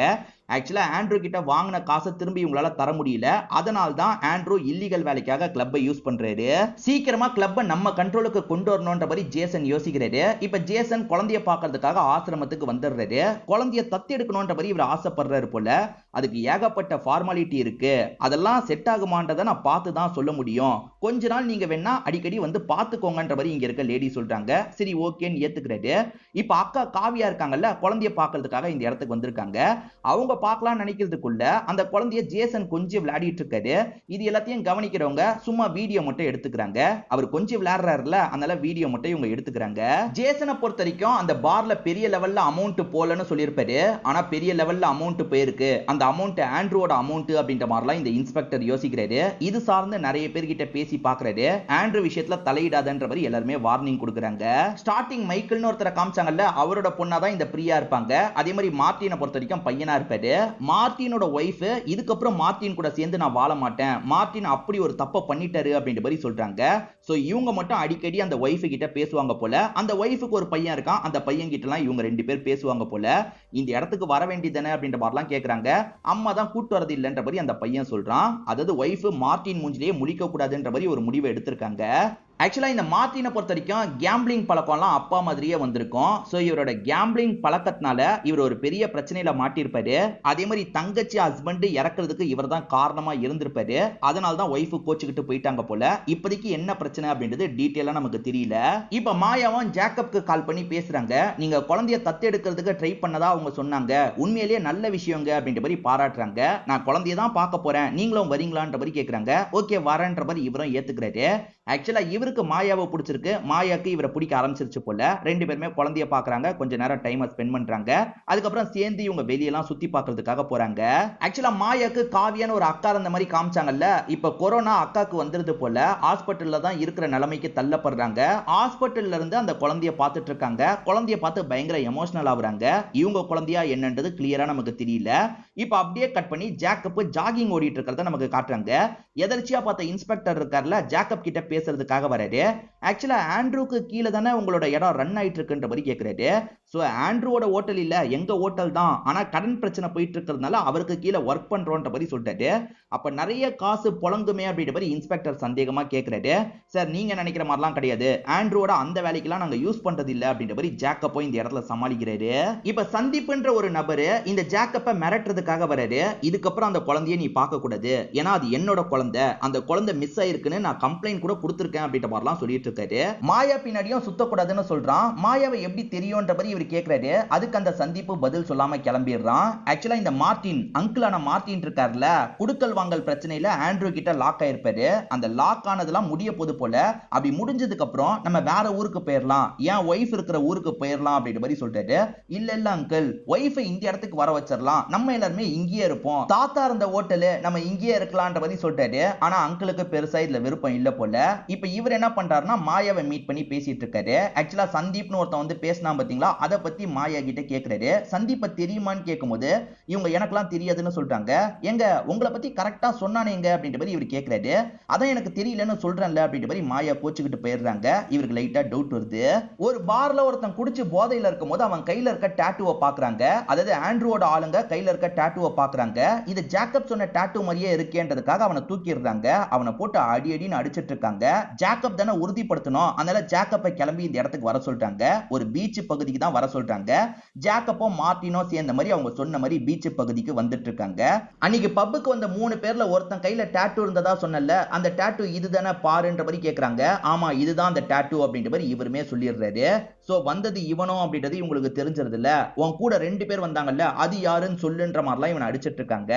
ஆக்சுவலா ஆண்ட்ரூ கிட்ட வாங்கின காசை திரும்பி இவங்களால தர முடியல. அதனால தான் ஆண்ட்ரூ இல்லீகல் வேலைக்காக கிளப்பை யூஸ் பண்றாரு. சீக்கிரமா கிளப்பை நம்ம கண்ட்ரோலுக்கு கொண்டு வரணும்ன்ற மாதிரி ஜேசன் யோசிக்கிறாரு. இப்ப ஜேசன் குழந்தைய பாக்குறதுக்காக ஆசிரமத்துக்கு வந்துடுறாரு. குழந்தைய தத்து எடுக்கணும்ன்ற மாதிரி இவர் ஆசைப்படுறாரு போல. அதுக்கு ஏகப்பட்ட ஃபார்மாலிட்டி இருக்கு, அதெல்லாம் செட் ஆகுமான்றதை நான் பார்த்து தான் சொல்ல முடியும். கொஞ்ச நாள் நீங்க வேணா அடிக்கடி வந்து பாத்துக்கோங்கன்ற மாதிரி இங்க இருக்க லேடி சொல்றாங்க. சரி ஓகேன்னு ஏத்துக்கிறாரு. இப்ப அக்கா காவியா இருக்காங்கல்ல, குழந்தைய பாக்குறதுக்காக இந்த இடத்துக்கு வந்திருக்காங்க. அவங்க பார்க்கலாம்னு நினைக்கிறதுக்குள்ள அந்த குழந்தைய ஜேசன் கொஞ்சம் விளையாடிட்டு இருக்காரு. இது எல்லாத்தையும் கவனிக்கிறவங்க சும்மா வீடியோ மட்டும் எடுத்துக்கிறாங்க. அவர் கொஞ்சம் விளையாடுறாருல, அதனால வீடியோ மட்டும் இவங்க எடுத்துக்கிறாங்க. ஜேசனை பொறுத்த வரைக்கும் அந்த பார்ல பெரிய லெவல்ல அமௌண்ட் போலன்னு சொல்லியிருப்பாரு. ஆனா பெரிய லெவல்ல அமௌண்ட் போயிருக்கு. அந்த அமௌண்ட் ஆண்ட்ரூவோட அமௌண்ட் அப்படின்ற மாதிரிலாம் இந்த இன்ஸ்பெக்டர் யோசிக்கிறாரு. இது சார்ந்து நிறைய பேர்கிட்ட பேசி பாக்குறாரு. ஆண்ட்ரூ விஷயத்துல தலையிடாதன்ற மாதிரி எல்லாருமே வார்னிங் கொடுக்குறாங்க. ஸ்டார்டிங் மைக்கேல்னு ஒருத்தரை காமிச்சாங்கல்ல, அவரோட பொண்ணாதான் இந்த பிரியா இருப்பாங்க. அதே மாதிரி மார்ட்டினை பொறுத்த வரைக்கும் பையனா இருப்பாரு. மார்ட்டினோட ஒய்ஃப் இதுக்கப்புறம் மார்ட்டின் கூட சேர்ந்து நான் வாழ மாட்டேன், மார்ட்டின் அப்படி ஒரு தப்பை பண்ணிட்டாரு அப்படின்ற மாதிரி சொல்றாங்க. சோ இவங்க மட்டும் அடிக்கடி அந்த ஒய்ஃப் கிட்ட பேசுவாங்க போல. அந்த ஒய்ஃபுக்கு ஒரு பையன் இருக்கான், அந்த பையன் கிட்ட எல்லாம் இவங்க ரெண்டு பேர் பேசுவாங்க போல. இந்த இடத்துக்கு வர வேண்டியதானே அப்படின்ற மாதிரிலாம் கேக்குறாங்க. அம்மா தான் கூட்டு வரது இல்லைன்ற மாதிரி அந்த பையன் சொல்றான். அதாவது ஒய்ஃப் மார்ட்டின் மூஞ்சிலேயே முழிக்க கூடாதுன்ற மாதிரி ஒரு முடிவை எடுத்திருக்காங்க. ஆக்சுவலா இந்த மார்ட்டினை பொறுத்த வரைக்கும் கேம்பிளிங் பழக்கம்லாம் அப்பா மாதிரியே வந்திருக்கும். ஸோ இவரோட கேம்பிளிங் பழக்கத்தினால இவர் ஒரு பெரிய பிரச்சனையில மாட்டிருப்பாரு. அதே மாதிரி தங்கச்சி ஹஸ்பண்ட் இறக்குறதுக்கு இவர் தான் காரணமா இருந்திருப்பாரு. அதனால தான் ஒய்ஃபு கோச்சுக்கிட்டு போயிட்டாங்க போல. இப்போதைக்கு என்ன பிரச்சனை அப்படின்றது டீட்டெயிலா நமக்கு தெரியல. இப்ப மாயாவும் ஜேக்கப்க்கு கால் பண்ணி பேசுறாங்க. நீங்க குழந்தைய தத்து எடுக்கிறதுக்கு ட்ரை பண்ணதா அவங்க சொன்னாங்க, உண்மையிலேயே நல்ல விஷயங்க அப்படின்ற மாதிரி பாராட்டுறாங்க. நான் குழந்தைய தான் பார்க்க போறேன், நீங்களும் வரீங்களான்ற மாதிரி கேட்கறாங்க. ஓகே வரேன்ற மாதிரி இவரும் ஏத்துக்கிறாரு. ஆக்சுவலா இவருக்கு மாயாவை பிடிச்சிருக்கு, மாயாக்கு இவரை பிடிக்க ஆரம்பிச்சிருச்சு போல. ரெண்டு பேருமே குழந்தைய பாக்குறாங்க, கொஞ்ச நேரம் டைம் ஸ்பெண்ட் பண்றாங்க. அதுக்கப்புறம் சேர்ந்து இவங்க வெளியெல்லாம் சுத்தி பார்க்கிறதுக்காக போறாங்க. ஆக்சுவலா மாயாக்கு காவியான ஒரு அக்கா அந்த மாதிரி காமிச்சாங்கல்ல, இப்ப கொரோனா அக்காக்கு வந்துருது போல. ஹாஸ்பிட்டல்ல தான் இருக்கிற நிலைமைக்கு தள்ளப்படுறாங்க. ஹாஸ்பிட்டல்ல இருந்து அந்த குழந்தைய பார்த்துட்டு இருக்காங்க. குழந்தைய பார்த்து பயங்கர எமோஷனல் ஆகுறாங்க. இவங்க குழந்தையா என்னன்றது கிளியரா நமக்கு தெரியல. இப்ப அப்படியே கட் பண்ணி ஜேக்கப் ஜாகிங் ஓடிட்டு இருக்கிறத நமக்கு காட்டுறாங்க. எதர்ச்சியா பார்த்த இன்ஸ்பெக்டர் இருக்கார்ல, ஜேக்கப் கிட்ட பேசுறதுக்காக வராரு. ஆக்சுவலா ஆண்ட்ரூக்கு கீழே தானே உங்களோட இடம் ரன் ஆயிட்டு இருக்குன்ற மாதிரி கேட்கிறாரு. சோ ஆண்ட்ரூவோட ஹோட்டல் இல்ல, எங்க ஹோட்டல் தான், ஆனா கடன் பிரச்சனை போயிட்டு இருக்கிறதுனால அவருக்கு கீழே ஒர்க் பண்றோன்ற மாதிரி சொல்லிட்டாரு. அப்ப நிறைய காசு புழங்குமே அப்படின்ற மாதிரி இன்ஸ்பெக்டர் சந்தேகமா கேட்கிறாரு. சார் நீங்க நினைக்கிற மாதிரிலாம் கிடையாது, ஆண்ட்ரூவோட அந்த வேலைக்கெல்லாம் நாங்க யூஸ் பண்றது இல்ல அப்படின்ற மாதிரி ஜேக்கப்போ இந்த இடத்துல சமாளிக்கிறாரு. இப்ப சந்தீப்ன்ற ஒரு நபரு இந்த ஜேக்கப்பை மிரட்டுறதுக்காக வராரு. இதுக்கப்புறம் அந்த குழந்தைய நீ பார்க்க கூடாது, ஏன்னா அது என்னோட குழந்தை, அந்த குழந்தை மிஸ் ஆயிருக்குன்னு நான் கம்ப்ளைண்ட் கூட கொடுத்திருக்கேன் அப்படின்ற மாதிரிலாம் சொல்லிட்டு இருக்காரு. மாயா பின்னாடியும் சுத்தக்கூடாதுன்னு சொல்றான். மாயாவை எப்படி தெரியும்ன்ற மாதிரி இவர் கேட்கிறாரு. அதுக்கு அந்த சந்தீப் பதில் சொல்லாம கிளம்பிடுறான். ஆக்சுவலா இந்த மார்ட்டின் அங்கிளான மார்ட்டின் இருக்கார்ல, குடுக்கல் வாங்கல் பிரச்சனையில ஆண்ட்ரூ கிட்ட லாக் ஆயிருப்பாரு. அந்த லாக் ஆனதெல்லாம் முடிய போது போல. அப்படி முடிஞ்சதுக்கு அப்புறம் நம்ம வேற ஊருக்கு போயிடலாம், ஏன் ஒய்ஃப் இருக்கிற ஊருக்கு போயிடலாம் அப்படின்ற மாதிரி சொல்றாரு. இல்ல இல்ல அங்கிள், ஒய்ஃபை இந்த இடத்துக்கு வர வச்சிடலாம், நம்ம எல்லாருமே இங்கேயே இருப்போம், தாத்தா இருந்த ஹோட்டலு நம்ம இங்கேயே இருக்கலாம்ன்ற மாதிரி சொல்றாரு. ஆனா அங்கிளுக்கு பெருசா இதுல விருப்பம் இல்ல போல. இப்ப இவர் இவர் என்ன பண்றாருன்னா மாயாவை மீட் பண்ணி பேசிட்டு இருக்காரு. ஆக்சுவலா சந்தீப்னு ஒருத்தன் வந்து பேசினா பாத்தீங்களா, அதை பத்தி மாயா கிட்ட கேக்குறாரு. சந்தீப்பை தெரியுமான்னு கேட்கும்போது இவங்க எனக்கெல்லாம் தெரியாதுன்னு சொல்றாங்க. எங்க உங்களை பத்தி கரெக்டா சொன்னானேங்க அப்படின்ற மாதிரி இவர் கேக்குறாரு. அதான் எனக்கு தெரியலன்னு சொல்றேன்ல அப்படின்ற மாதிரி மாயா கோச்சுக்கிட்டு போயிடுறாங்க. இவருக்கு லைட்டா டவுட் வருது. ஒரு பார்ல ஒருத்தன் குடிச்சு போதையில இருக்கும்போது அவன் கையில இருக்க டாட்டூவை பாக்குறாங்க. அதாவது ஆண்ட்ரூவோட ஆளுங்க கையில இருக்க டாட்டூவை பாக்குறாங்க. இது ஜேக்கப் சொன்ன டாட்டூ மாதிரியே இருக்கேன்றதுக்காக அவனை தூக்கிடுறாங்க. அவனை போட்டு அடி அடின்னு அடிச்சிட்டு இருக்காங்க. ஜேக்கப் தானே உறுதிப்படுத்தணும், அதனால ஜேக்கப்பை கிளம்பி இந்த இடத்துக்கு வர சொல்றாங்க. ஒரு பீச் பகுதிக்கு தான் வர சொல்றாங்க. ஜேக்கப்போ மார்டினோ சேர்ந்த மாதிரி அவங்க சொன்ன மாதிரி பீச் பகுதிக்கு வந்துட்டு இருக்காங்க. அன்னைக்கு பப்புக்கு வந்த 3 பேர்ல ஒருத்தன் கையில டாட்டூ இருந்ததா சொன்னல, அந்த டாட்டூ இதுதானே பாருன்ற மாதிரி கேக்குறாங்க. ஆமா இதுதான் அந்த டாட்டூ அப்படின்ற மாதிரி இவருமே சொல்லிடுறாரு. சோ வந்தது இவனோ அப்படின்றது இவங்களுக்கு தெரிஞ்சிருது இல்ல. உன் கூட 2 பேர் வந்தாங்கல்ல, அது யாருன்னு சொல்லுன்ற மாதிரிலாம் இவனை அடிச்சிட்டு இருக்காங்க.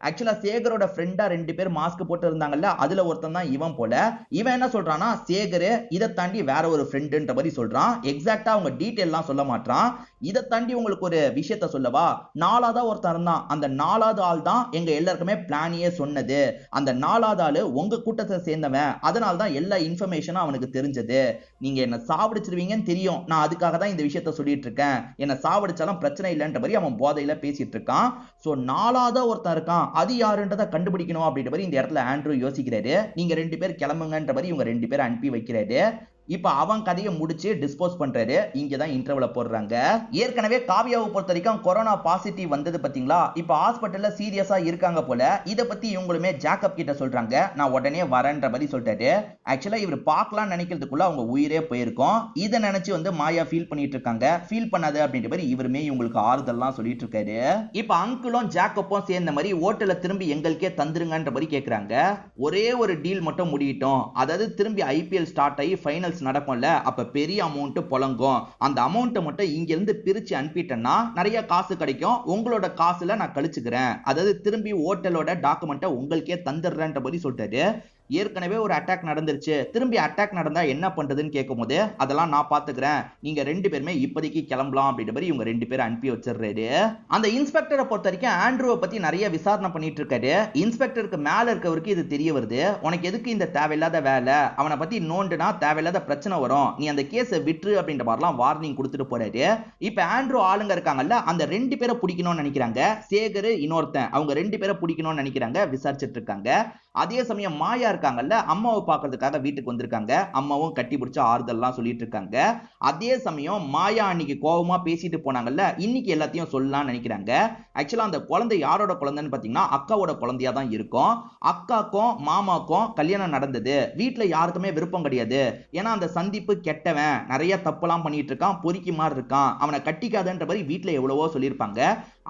ஆக்சுவலா சேகரோட ஃப்ரெண்டா 2 பேர் மாஸ்க் போட்டு இருந்தாங்கல்ல, அதுல ஒருத்தன் தான் இவன் போல. இவன் என்ன சொல்றானா, சேகர் இதை தாண்டி வேற ஒரு ஃப்ரெண்டுன்ற மாதிரி சொல்றான். எக்ஸாக்டா அவங்க டீடைல் எல்லாம் சொல்ல மாட்டான். இதை தாண்டி உங்களுக்கு ஒரு விஷயத்த சொல்லவா, 4ஆவதா ஒருத்தன் இருந்தான். அந்த 4ஆவது ஆள் தான் எங்க எல்லாருக்குமே பிளானியே சொன்னது. அந்த 4ஆவது ஆளு உங்க கூட்டத்தை சேர்ந்தவன். அதனால தான் எல்லா இன்ஃபர்மேஷனும் அவனுக்கு தெரிஞ்சது. நீங்க என்ன சாவடிச்சிருவீங்கன்னு தெரியும், நான் அதுக்காக தான் இந்த விஷயத்த சொல்லிட்டு இருக்கேன். என்ன சாவடிச்சாலும் பிரச்சனை இல்லைன்ற மாதிரி அவன் போதையில பேசிட்டு இருக்கான். சோ 4ஆவதா ஒருத்தன் இருக்கான், அது யாருன்றதை கண்டுபிடிக்கணும் அப்படின்ற மாதிரி இந்த இடத்துல ஆண்ட்ரூ யோசிக்கிறாரு. நீங்க 2 பேர் கிளம்புங்கன்ற மாதிரி இவங்க 2 பேர் அனுப்பி வைக்கிறாரு. இப்ப அவன் கதையை முடிச்சு டிஸ்போஸ் பண்றாரு. இங்கதான் இன்டர்வல போடுறாங்க. ஏற்கனவே காவியாவை பொறுத்த வரைக்கும் கொரோனா பாசிட்டிவ் வந்தது பாத்தீங்களா, இப்ப ஹாஸ்பிட்டல்ல சீரியஸா இருக்காங்க போல. இத பத்தி இவங்களுமே ஜேக்கப் கிட்ட சொல்றாங்க. நான் உடனே வரேன்ற மாதிரி சொல்லிட்டாரு. ஆக்சுவலா இவர் பார்க்கலாம் நினைக்கிறதுக்குள்ள அவங்க உயிரே போயிருக்கும். இதை நினைச்சு வந்து மாயா ஃபீல் பண்ணிட்டு இருக்காங்க. ஃபீல் பண்ணாது அப்படின்ற மாதிரி இவருமே இவங்களுக்கு ஆறுதல்லாம் சொல்லிட்டு இருக்காரு. இப்ப அங்கிளும் ஜேக்கப்பும் சேர்ந்த மாதிரி ஓட்டல திரும்பி எங்களுக்கே தந்துருங்கன்ற மாதிரி கேக்குறாங்க. ஒரே ஒரு டீல் மட்டும் முடியட்டும், அதாவது திரும்பி ஐபிஎல் ஸ்டார்ட் ஆகி ஃபைனல் நடக்கும்ல, அப்ப பெரிய அமௌண்ட் புழங்கும். அந்த அமௌண்ட் மட்டும் இங்க இருந்து பிரிச்சு அனுப்பிட்டேன்னா நிறைய காசு கிடைக்கும். உங்களோட காசுல நான் கழிச்சுக்கிறேன். அதாவது திரும்பி ஹோட்டலோட டாக்குமெண்ட்டை உங்களுக்கே தந்துடுறேன்ற மாதிரி சொல்லிட்டாரு. ஏற்கனவே ஒரு அட்டாக் நடந்துருச்சு, திரும்பி அட்டாக் நடந்தா என்ன பண்றதுன்னு கேட்கும்போது அதெல்லாம் நான் பாத்துக்கிறேன், நீங்க 2 பேருமே இப்போதைக்கு கிளம்பலாம் அப்படின்ற மாதிரி இவங்க 2 பேரும் அனுப்பி வச்சிடுறாரு. அந்த இன்ஸ்பெக்டரை பொறுத்த வரைக்கும் ஆண்ட்ரூவை பத்தி நிறைய விசாரணை பண்ணிட்டு இருக்காரு. இன்ஸ்பெக்டருக்கு மேல இருக்கவருக்கு இது தெரிய வருது. உனக்கு எதுக்கு இந்த தேவையில்லாத வேலை, அவனை பத்தி நோண்டுனா தேவையில்லாத பிரச்சனை வரும், நீ அந்த கேஸை விட்டுரு அப்படின்ற மாதிரிலாம் வார்னிங் கொடுத்துட்டு போறாரு. இப்ப ஆண்ட்ரூ ஆளுங்க இருக்காங்கல்ல, அந்த 2 பேரை பிடிக்கணும்னு நினைக்கிறாங்க. சேகர் இன்னொருத்தன், அவங்க 2 பேரை பிடிக்கணும்னு நினைக்கிறாங்க. விசாரிச்சுட்டு இருக்காங்க. அதே சமயம் மாயா இருக்காங்கல்ல, அம்மாவை பார்க்கறதுக்காக வீட்டுக்கு வந்திருக்காங்க. அம்மாவும் கட்டி பிடிச்ச ஆறுதல்லாம் சொல்லிட்டு இருக்காங்க. அதே சமயம் மாயா அன்னைக்கு கோவமா பேசிட்டு போனாங்கல்ல, இன்னைக்கு எல்லாத்தையும் சொல்லலாம்னு நினைக்கிறாங்க. ஆக்சுவலா அந்த குழந்தை யாரோட குழந்தைன்னு பாத்தீங்கன்னா அக்காவோட குழந்தையா தான் இருக்கும். அக்காக்கும் மாமாக்கும் கல்யாணம் நடந்தது. வீட்டுல யாருக்குமே விருப்பம் கிடையாது. ஏன்னா அந்த சந்தீப்பு கெட்டவன், நிறைய தப்புலாம் பண்ணிட்டு இருக்கான், பொறுக்கி மாதிரி இருக்கான், அவனை கட்டிக்காதன்ற மாதிரி வீட்டுல எவ்வளவோ சொல்லியிருப்பாங்க.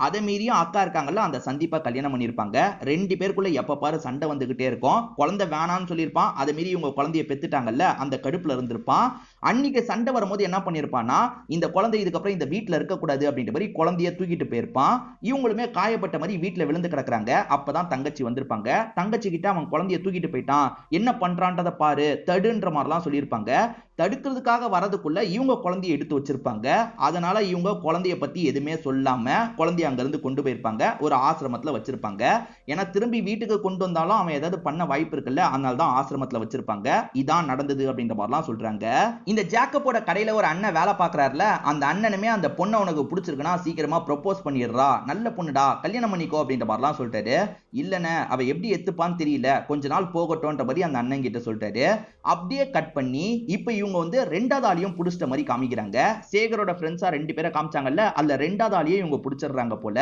அதை மீறியும் அக்கா இருக்காங்கல்ல, அந்த சந்தீப்பா கல்யாணம் பண்ணிருப்பாங்க. 2 பேருக்குள்ள எப்ப பாரு சண்டை வந்துகிட்டே இருக்கும். குழந்தை வேணான்னு சொல்லியிருப்பான், அதை மீறி இவங்க குழந்தைய பெத்துட்டாங்கல்ல, அந்த கடுப்புல இருந்திருப்பான். அன்னைக்கு சண்டை வரும்போது என்ன பண்ணிருப்பான்னா, இந்த குழந்தை இதுக்கப்புறம் இந்த வீட்டுல இருக்கக்கூடாது அப்படின்ற மாதிரி குழந்தைய தூக்கிட்டு போயிருப்பான். இவங்களுமே காயப்பட்ட மாதிரி வீட்டுல விழுந்து கிடக்குறாங்க. அப்பதான் தங்கச்சி வந்திருப்பாங்க. தங்கச்சி கிட்ட அவன் குழந்தைய தூக்கிட்டு போயிட்டான், என்ன பண்றான்றத பாரு, தடுன்ற மாதிரிலாம் சொல்லியிருப்பாங்க. தடுக்கிறதுக்காக வரதுக்குள்ள இவங்க குழந்தைய எடுத்து வச்சிருப்பாங்க. அதனால இவங்க குழந்தைய பத்தி எதுவுமே சொல்லாம குழந்தைய அங்க இருந்து கொண்டு போயிருப்பாங்க, ஒரு ஆசிரமத்துல வச்சிருப்பாங்க. ஏன்னா திரும்பி வீட்டுக்கு கொண்டு வந்தாலும் அவன் ஏதாவது பண்ண வாய்ப்பு இருக்குல்ல, அதனால தான் ஆசிரமத்துல வச்சிருப்பாங்க. இதான் நடந்தது அப்படின்ற மாதிரிலாம் சொல்றாங்க. இந்த ஜேக்கப்போட கடையில ஒரு அண்ணன் வேலை பார்க்கறாருல, அந்த அண்ணனுமே அந்த பொண்ணை உனக்கு பிடிச்சிருக்குன்னா சீக்கிரமா ப்ரொபோஸ் பண்ணிடுறா, நல்ல பொண்ணுடா, கல்யாணம் பண்ணிக்கோ அப்படின்ற மாதிரிலாம் சொல்லிட்டாரு. இல்லன்னு அவ எப்படி எத்துப்பான்னு தெரியல, கொஞ்ச நாள் போகட்டும்ன்ற மாதிரி அந்த அண்ணன் கிட்ட சொல்லிட்டாரு. அப்படியே கட் பண்ணி இப்ப இவங்க வந்து 2வது ஆளையும் புடிச்சிட்ட மாதிரி காமிக்கிறாங்க. சேகரோட ஃப்ரெண்ட்ஸா 2 பேரை காமிச்சாங்கல்ல, அதுல 2வது ஆளையே இவங்க புடிச்சிடுறாங்க போல.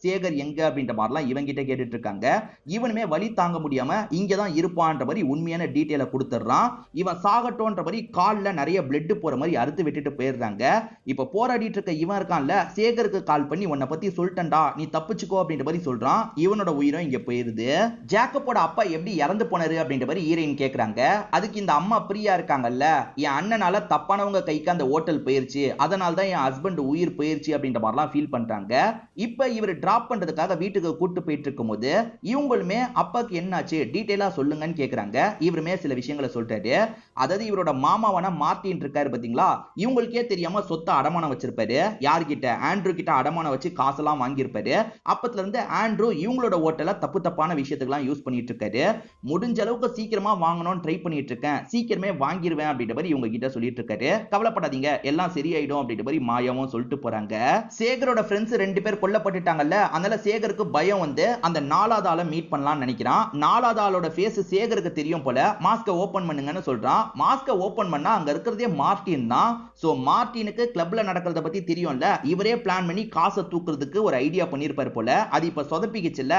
சேகர் எங்க அப்படின்ற மாதிரிலாம் இவங்கிட்ட கேட்டுட்டு இருக்காங்க. இவனுமே வலி தாங்க முடியாம இங்கதான் இருப்பான்ற மாதிரி உண்மையான டீட்டெயிலை கொடுத்துடுறான். இவன் சாகட்டோன்ற மாதிரி கால்ல நிறைய பிளட் போற மாதிரி அறுத்து விட்டுட்டு போயிடுறாங்க. இப்ப போராடிட்டு இருக்க இவன் இருக்கான்ல, சேகருக்கு கால் பண்ணி உன்னை பத்தி சொல்லிட்டேன்டா, நீ தப்பிச்சுக்கோ அப்படின்ற மாதிரி சொல்றான். இவனோட உயிரும் இங்க போயிருது. ஜேக்கப்போட அப்பா எப்படி இறந்து போனாரு அப்படின்ற மாதிரி ஹீரோயின் கேக்குறாங்க. அதுக்கு இந்த அம்மா பிரியா இருக்காங்கல்ல, என் அண்ணனால தப்பானவங்க கைக்கு அந்த ஹோட்டல் போயிருச்சு, அதனால தான் என் ஹஸ்பண்ட் உயிர் போயிருச்சு அப்படின்ற மாதிரிலாம் ஃபீல் பண்றாங்க. இப்ப இவர் டிராப் பண்றதுக்காக வீட்டுக்கு கூட்டு போயிட்டு இருக்கும்போது இவங்களுமே அப்பாக்கு என்னாச்சு டீடைலா சொல்லுங்கன்னு கேக்குறாங்க. இவருமே சில விஷயங்களை சொல்றாரு. அதாவது இவரோட மாமாவான மார்ட்டின் இருக்காரு பாத்தீங்களா, இவங்களுக்கே தெரியாம சொத்தை அடமானம் வச்சிருப்பாரு. யார்கிட்ட? ஆண்ட்ரூ கிட்ட அடமானம் வச்சு காசெல்லாம் வாங்கியிருப்பாரு. அப்பத்துல இருந்து ஆண்ட்ரூ இவங்களோட ஹோட்டல தப்பான விஷயத்துக்குலாம் யூஸ் பண்ணிட்டு இருக்காரு. முடிஞ்ச அளவுக்கு சீக்கிரமா வாங்கணும்னு ட்ரை பண்ணிட்டு இருக்கேன், சீக்கிரமே வாங்கிடுவேன் அப்படின்ற மாதிரி இவங்க கிட்ட சொல்லிட்டு இருக்காரு. கவலைப்படாதீங்க எல்லாம் சரியாயிடும் அப்படின்ற மாதிரி மாயாவும் சொல்லிட்டு போறாங்க. சேகரோட ஃப்ரெண்ட்ஸ் 2 பேர் கொல்லப்பட்டுட்டாங்கல்ல, அதனால சேகருக்கு பயம் வந்து அந்த 4வது ஆளை மீட் பண்ணலாம்னு நினைக்கிறான். 4வது ஆளோட ஃபேஸ் சேகருக்கு தெரியும் போல. மாஸ்கை ஓபன் பண்ணுங்கன்னு சொல்றான். மாஸ்கை ஓபன் பண்ணா அங்க இருக்கிறதே மார்ட்டின் தான். சோ மார்ட்டினுக்கு கிளப்ல நடக்கிறத பத்தி தெரியும்ல, இவரே பிளான் பண்ணி காசை தூக்குறதுக்கு ஒரு ஐடியா பண்ணிருப்பாரு போல. அது இப்ப சொதப்பிக்கிச்சுல,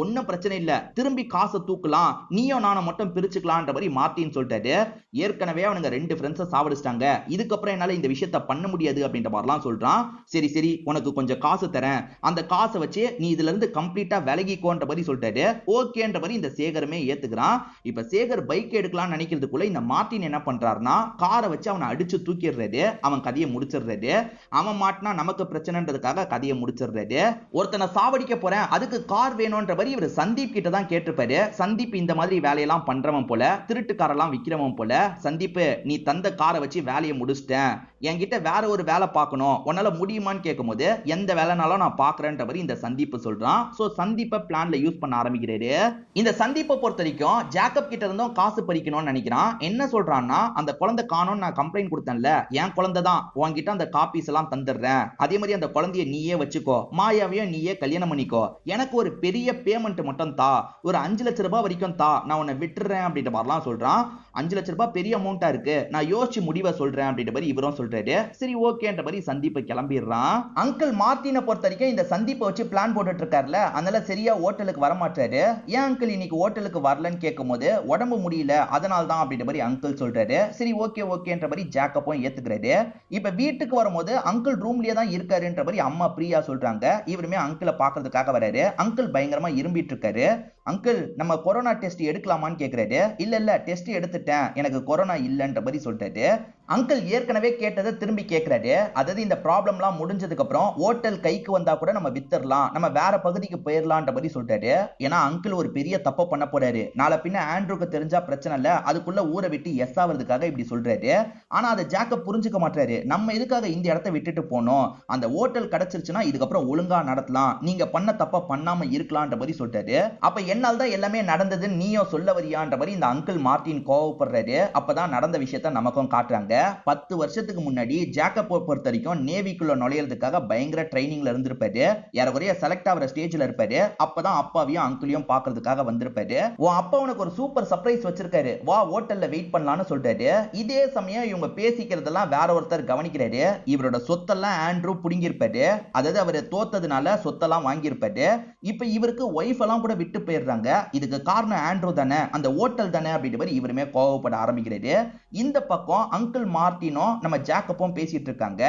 ஒன்னும் பிரச்சனை இல்ல, திரும்பி காசை தூக்கலாம், நீயும் நானும் மட்டும் பிரிச்சுக்கலாம்ன்ற மாதிரி மார்ட்டின் சொல்லிட்டாரு. ஏற்கனவே அவனுங்க 2 ஃப்ரெண்ட்ஸை சாவடிச்சிட்டாங்க, இதுக்கப்புறம் என்னால இந்த விஷயத்த பண்ண முடியாது அப்படின்ற மாதிரிலாம் சொல்றான். சரி சரி உனக்கு கொஞ்சம் காசு தரேன், அந்த காசை வச்சு நீ இதுல இருந்து கம்ப்ளீட்டா விலகிக்கோன்ற மாதிரி சொல்லிட்டாரு. ஓகேன்ற மாதிரி இந்த சேகருமே ஏத்துக்கிறான். இப்ப சேகர் பைக் எடுக்கலாம்னு நினைக்கிறதுக்குள்ள இந்த மார்ட்டின் என்ன பண்றாருன்னா காரை வச்சு அவனை அடிச்சு தூக்கிடுறாரு. அவன் கதையை முடிச்சிடுறாரு. அவன் மாட்டினா நமக்கு பிரச்சனைன்றதுக்காக கதையை முடிச்சிடுறாரு. ஒருத்தனை சாவடிக்க போறேன், அதுக்கு கார் வேணும்ன்ற மாதிரி இவர் சந்தீப் கிட்ட தான் கேட்டிருப்பாரு. சந்தீப் இந்த மாதிரி வேலையெல்லாம் பண்றவன் போல, திருட்டுக்காரெல்லாம் விக்கிறவன் போல. சந்தீப் நீ தந்த காரை வச்சு வேலையை முடிச்சிட்டேன், என்கிட்ட வேற ஒரு வேலை பார்க்கணும், உன்னால முடியுமான்னு கேட்கும்போது எந்த வேலைனாலும் நான் பாக்குறேன்ற மாதிரி இந்த சந்தீப் சொல்றான். சோ சந்தீப்பை பிளான்ல யூஸ் பண்ண ஆரம்பிக்கிறாரு. இந்த சந்தீப்பை பொறுத்த வரைக்கும் ஜாக்கப் கிட்ட இருந்தும் காசு பறிக்கணும்னு நினைக்கிறான். என்ன சொல்றான்னா, அந்த குழந்தை காணோம்னு நான் கம்ப்ளைண்ட் கொடுத்தேன்ல, என் குழந்தை தான், உன்கிட்ட அந்த காப்பீஸ் எல்லாம் தந்துடுறேன், அதே மாதிரி அந்த குழந்தைய நீயே வச்சுக்கோ, மாயாவையும் நீயே கல்யாணம் பண்ணிக்கோ, எனக்கு ஒரு பெரிய பேமெண்ட் மட்டும் தா, ஒரு 5 லட்சம் ரூபாய் வரைக்கும் தா, நான் உன்னை விட்டுறேன் அப்படின்ற மாதிரிலாம் சொல்றான். 5 லட்சம் ரூபாய் பெரிய அமௌண்டா இருக்கு, நான் யோசிச்சு முடிவை சொல்றேன் அப்படின்ற மாதிரி இவரும் சொல்றாரு. சரி ஓகேன்ற மாதிரி சந்தீப் கிளம்பிடுறான். அங்கிள் மார்ட்டினை பொறுத்த வரைக்கும் இந்த சந்தீப்பை வச்சு பிளான் போட்டுட்டு இருக்காருல, அதனால சரியா ஹோட்டலுக்கு வர மாட்டாரு. ஏன் அங்கிள் இன்னைக்கு ஹோட்டலுக்கு வரலன்னு கேட்கும்போது உடம்பு முடியல அதனால தான் அப்படின்ற மாதிரி அங்கிள் சொல்றாரு. சரி ஓகே ஓகேன்ற மாதிரி ஜாக்கப்பும் ஏத்துக்கிறாரு. இப்ப வீட்டுக்கு வரும்போது அங்கிள் ரூம்லயே தான் இருக்காருன்ற மாதிரி அம்மா பிரியா சொல்றாங்க. இவருமே அங்கிளை பாக்குறதுக்காக வராரு. அங்கிள் பயங்கரமா இரும்பிட்டு இருக்காரு. அங்கிள் நம்ம கொரோனா டெஸ்ட் எடுக்கலாமான்னு கேக்குறாரு. இல்ல இல்ல டெஸ்ட் எடுத்துட்டேன், எனக்கு கொரோனா இல்லன்ற மாதிரி சொல்றாரு. அங்கிள் ஏற்கனவே கேட்டதை திரும்பி கேட்கிறாரு. அதாவது இந்த ப்ராப்ளம்லாம் முடிஞ்சதுக்கு அப்புறம் ஹோட்டல் கைக்கு வந்தா கூட நம்ம வித்துறலாம், நம்ம வேற பகுதிக்கு போயிடலான்ற மாதிரி சொல்றாரு. ஏன்னா அங்கிள் ஒரு பெரிய தப்பு பண்ண போறாரு, நாளை பின்ன ஆண்ட்ரூக்கு தெரிஞ்சா பிரச்சனை இல்ல, அதுக்குள்ள ஊரை விட்டு எஸ் ஆவறதுக்காக இப்படி சொல்றாரு. ஆனா அதை ஜாக்கப் புரிஞ்சுக்க மாட்டாரு. நம்ம எதுக்காக இந்த இடத்த விட்டுட்டு போனோம், அந்த ஹோட்டல் கிடைச்சிருச்சுன்னா இதுக்கப்புறம் ஒழுங்கா நடத்தலாம், நீங்க பண்ண தப்ப பண்ணாம இருக்கலாம்ன்ற மாதிரி சொல்றாரு. அப்ப என்னால் தான் எல்லாமே நடந்ததுன்னு நீயோ சொல்ல வரியான்ற மாதிரி இந்த அங்கிள் மார்ட்டின் கோவப்படுறாரு. அப்பதான் நடந்த விஷயத்த நமக்கும் காட்டுறாங்க. 10 வருஷத்துக்கு முன்னாடி ஜாக்கப் பொறுத்த வரைக்கும் நேவிக்குள்ள நுழையிறதுக்காக பயங்கர ட்ரைனிங்ல இருந்திருப்பாரு. ஏறக்குறைய செலக்ட் ஆகிற ஸ்டேஜ்ல இருப்பாரு. அப்பதான் அப்பாவையும் அங்கிளையும் பாக்குறதுக்காக வந்திருப்பாரு. உன் அப்பா உனக்கு ஒரு சூப்பர் சர்ப்ரைஸ் வச்சிருக்காரு, வா ஹோட்டல்ல வெயிட் பண்ணலாம்னு சொல்றாரு. இதே சமயம் இவங்க பேசிக்கிறதெல்லாம் வேற ஒருத்தர் கவனிக்கிறாரு. இவரோட சொத்தெல்லாம் ஆண்ட்ரூ புடுங்கிருப்பாரு. அதாவது அவர் தோத்ததுனால சொத்தெல்லாம் வாங்கியிருப்பாரு. இப்ப இவருக்கு ஒய்ஃப் எல்லாம் கூட விட்டு போயிடுறாங்க. இதுக்கு காரணம் ஆண்ட்ரூ தானே, அந்த ஹோட்டல் தானே அப்படின்ற மாதிரி இவருமே கோவப்பட ஆரம்பிக்கிறாரு. இந்த பக்கம் அங்கிள் மார்ட்டினோ நம்ம ஜாக்கப்பும் பேசிட்டு இருக்காங்க.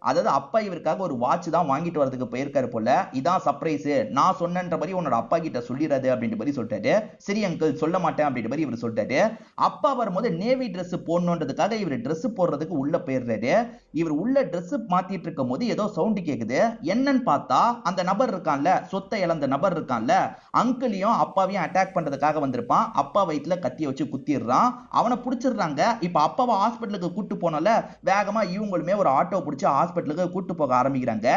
அதாவது அப்பா இவருக்காக ஒரு வாட்ச் தான் வாங்கிட்டு வரதுக்கு போயிருக்காரு போல. இதான் சர்ப்ரைஸ், நான் சொன்னன்ற மாதிரி உன்னோட அப்பா கிட்ட சொல்லிடாது அப்படின்ற மாதிரி சொல்லிட்டாரு. சரி அங்கிள் சொல்ல மாட்டேன் அப்படின்ற மாதிரி இவர் சொல்லிட்டாரு. அப்பா வரும்போது நேவி Dress போடணுன்றதுக்காக இவர் Dress போடுறதுக்கு உள்ள போயிடுறாரு. இவர் உள்ள Dress மாத்திட்டு இருக்கும் போது ஏதோ சவுண்ட் கேக்குது. என்னன்னு பார்த்தா அந்த நபர் இருக்கான்ல, சொத்தை இழந்த நபர் இருக்கான்ல, அங்கிளையும் அப்பாவையும் அட்டாக் பண்றதுக்காக வந்திருப்பான். அப்பா வயித்துல கத்திய வச்சு குத்திடுறான். அவனை பிடிச்சிடுறாங்க. இப்ப அப்பாவை ஹாஸ்பிட்டலுக்கு கூட்டு போனல, வேகமா இவங்களுமே ஒரு ஆட்டோ பிடிச்சி ஹாஸ்பிட்டலுக்கு கூட்டு போக ஆரம்பிக்கிறாங்க.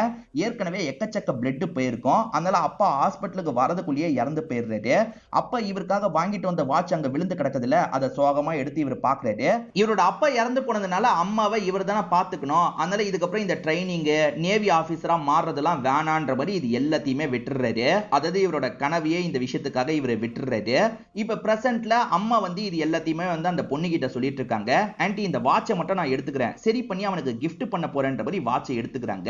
ஏற்கனவே எக்கச்சக்க பிளட் போயிருக்கும். அதனால அப்பா ஹாஸ்பிட்டலுக்கு வரதுக்குள்ளேயே இறந்து போயிடுறாரு. அப்பா இவருக்காக வாங்கிட்டு வந்த வாட்ச் அங்க விழுந்து கிடக்குதுல, அதை சோகமா எடுத்து இவர் பாக்குறாரு. இவரோட அப்பா இறந்து போனதுனால அம்மாவை இவர் தானே பாத்துக்கணும். அதனால இதுக்கப்புறம் இந்த ட்ரைனிங் நேவி ஆபீசரா மாறுறதெல்லாம் வேணான்ற மாதிரி இது எல்லாத்தையுமே விட்டுறாரு. அதாவது இவரோட கனவையே இந்த விஷயத்துக்காக இவரை விட்டுறாரு. இப்ப பிரசன்ட்ல அம்மா வந்து இது எல்லாத்தையுமே வந்து அந்த பொண்ணு கிட்ட சொல்லிட்டு இருக்காங்க. ஆன்ட்டி இந்த வாட்சை மட்டும் நான் எடுத்துக்கிறேன், சரி பண்ணி அவனுக்கு gift பண்ண போறேன்ற மாதிரி வாட்சை எடுத்துக்கிறாங்க.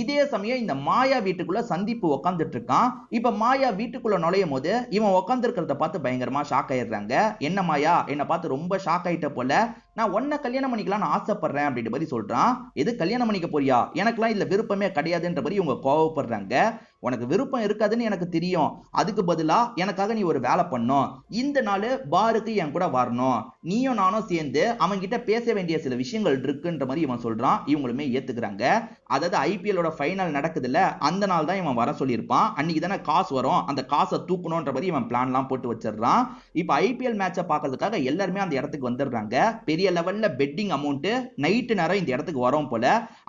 இதே சமயம் இந்த மாயா வீட்டுக்குள்ள சந்தீப் உட்கார்ந்துட்டு இருக்கான். இப்ப மாயா வீட்டுக்குள்ள நுழையும் போது இவன் உட்கார்ந்து இருக்கிறத பார்த்து பயங்கரமா ஷாக் ஆயிடுறாங்க. என்ன மாயா, என்ன பார்த்து ரொம்ப ஷாக் ஆயிட்ட போல, நான் உன்னை கல்யாணம் பண்ணிக்கலாம்னு ஆசைப்படுறேன் அப்படின்ற மாதிரி சொல்றான். எது கல்யாணம் பண்ணிக்க போறியா? எனக்கெல்லாம் இதுல விருப்பமே கிடையாதுன்ற மாதிரி இவங்க கோவப்படுறாங்க. உனக்கு விருப்பம் இருக்காதுன்னு எனக்கு தெரியும். அதுக்கு பதிலா எனக்காக நீ ஒரு வேலை பண்ணும். இந்த நாள் பாருக்கு என் கூட வரணும். நீயும் நானும் சேர்ந்து அவன் கிட்ட பேச வேண்டிய சில விஷயங்கள் இருக்குன்ற மாதிரி இவன் சொல்றான். இவங்களுமே ஏத்துக்கிறாங்க. அதாவது ஐபிஎல்லோட ஃபைனல் நடக்குதுல்ல, அந்த நாள் தான் இவன் வர சொல்லியிருப்பான். அன்னைக்கு தானே காசு வரும். அந்த காசை தூக்கணும்ன்ற மாதிரி இவன் பிளான்லாம் போட்டு வச்சிடறான். இப்ப ஐபிஎல் மேட்சை பார்க்கறதுக்காக எல்லாருமே அந்த இடத்துக்கு வந்துடுறாங்க. பெரிய லெவல்ல பெட்டிங் அமௌண்ட் நைட்டு நேரம் இந்த இடத்துக்கு வரும் போல.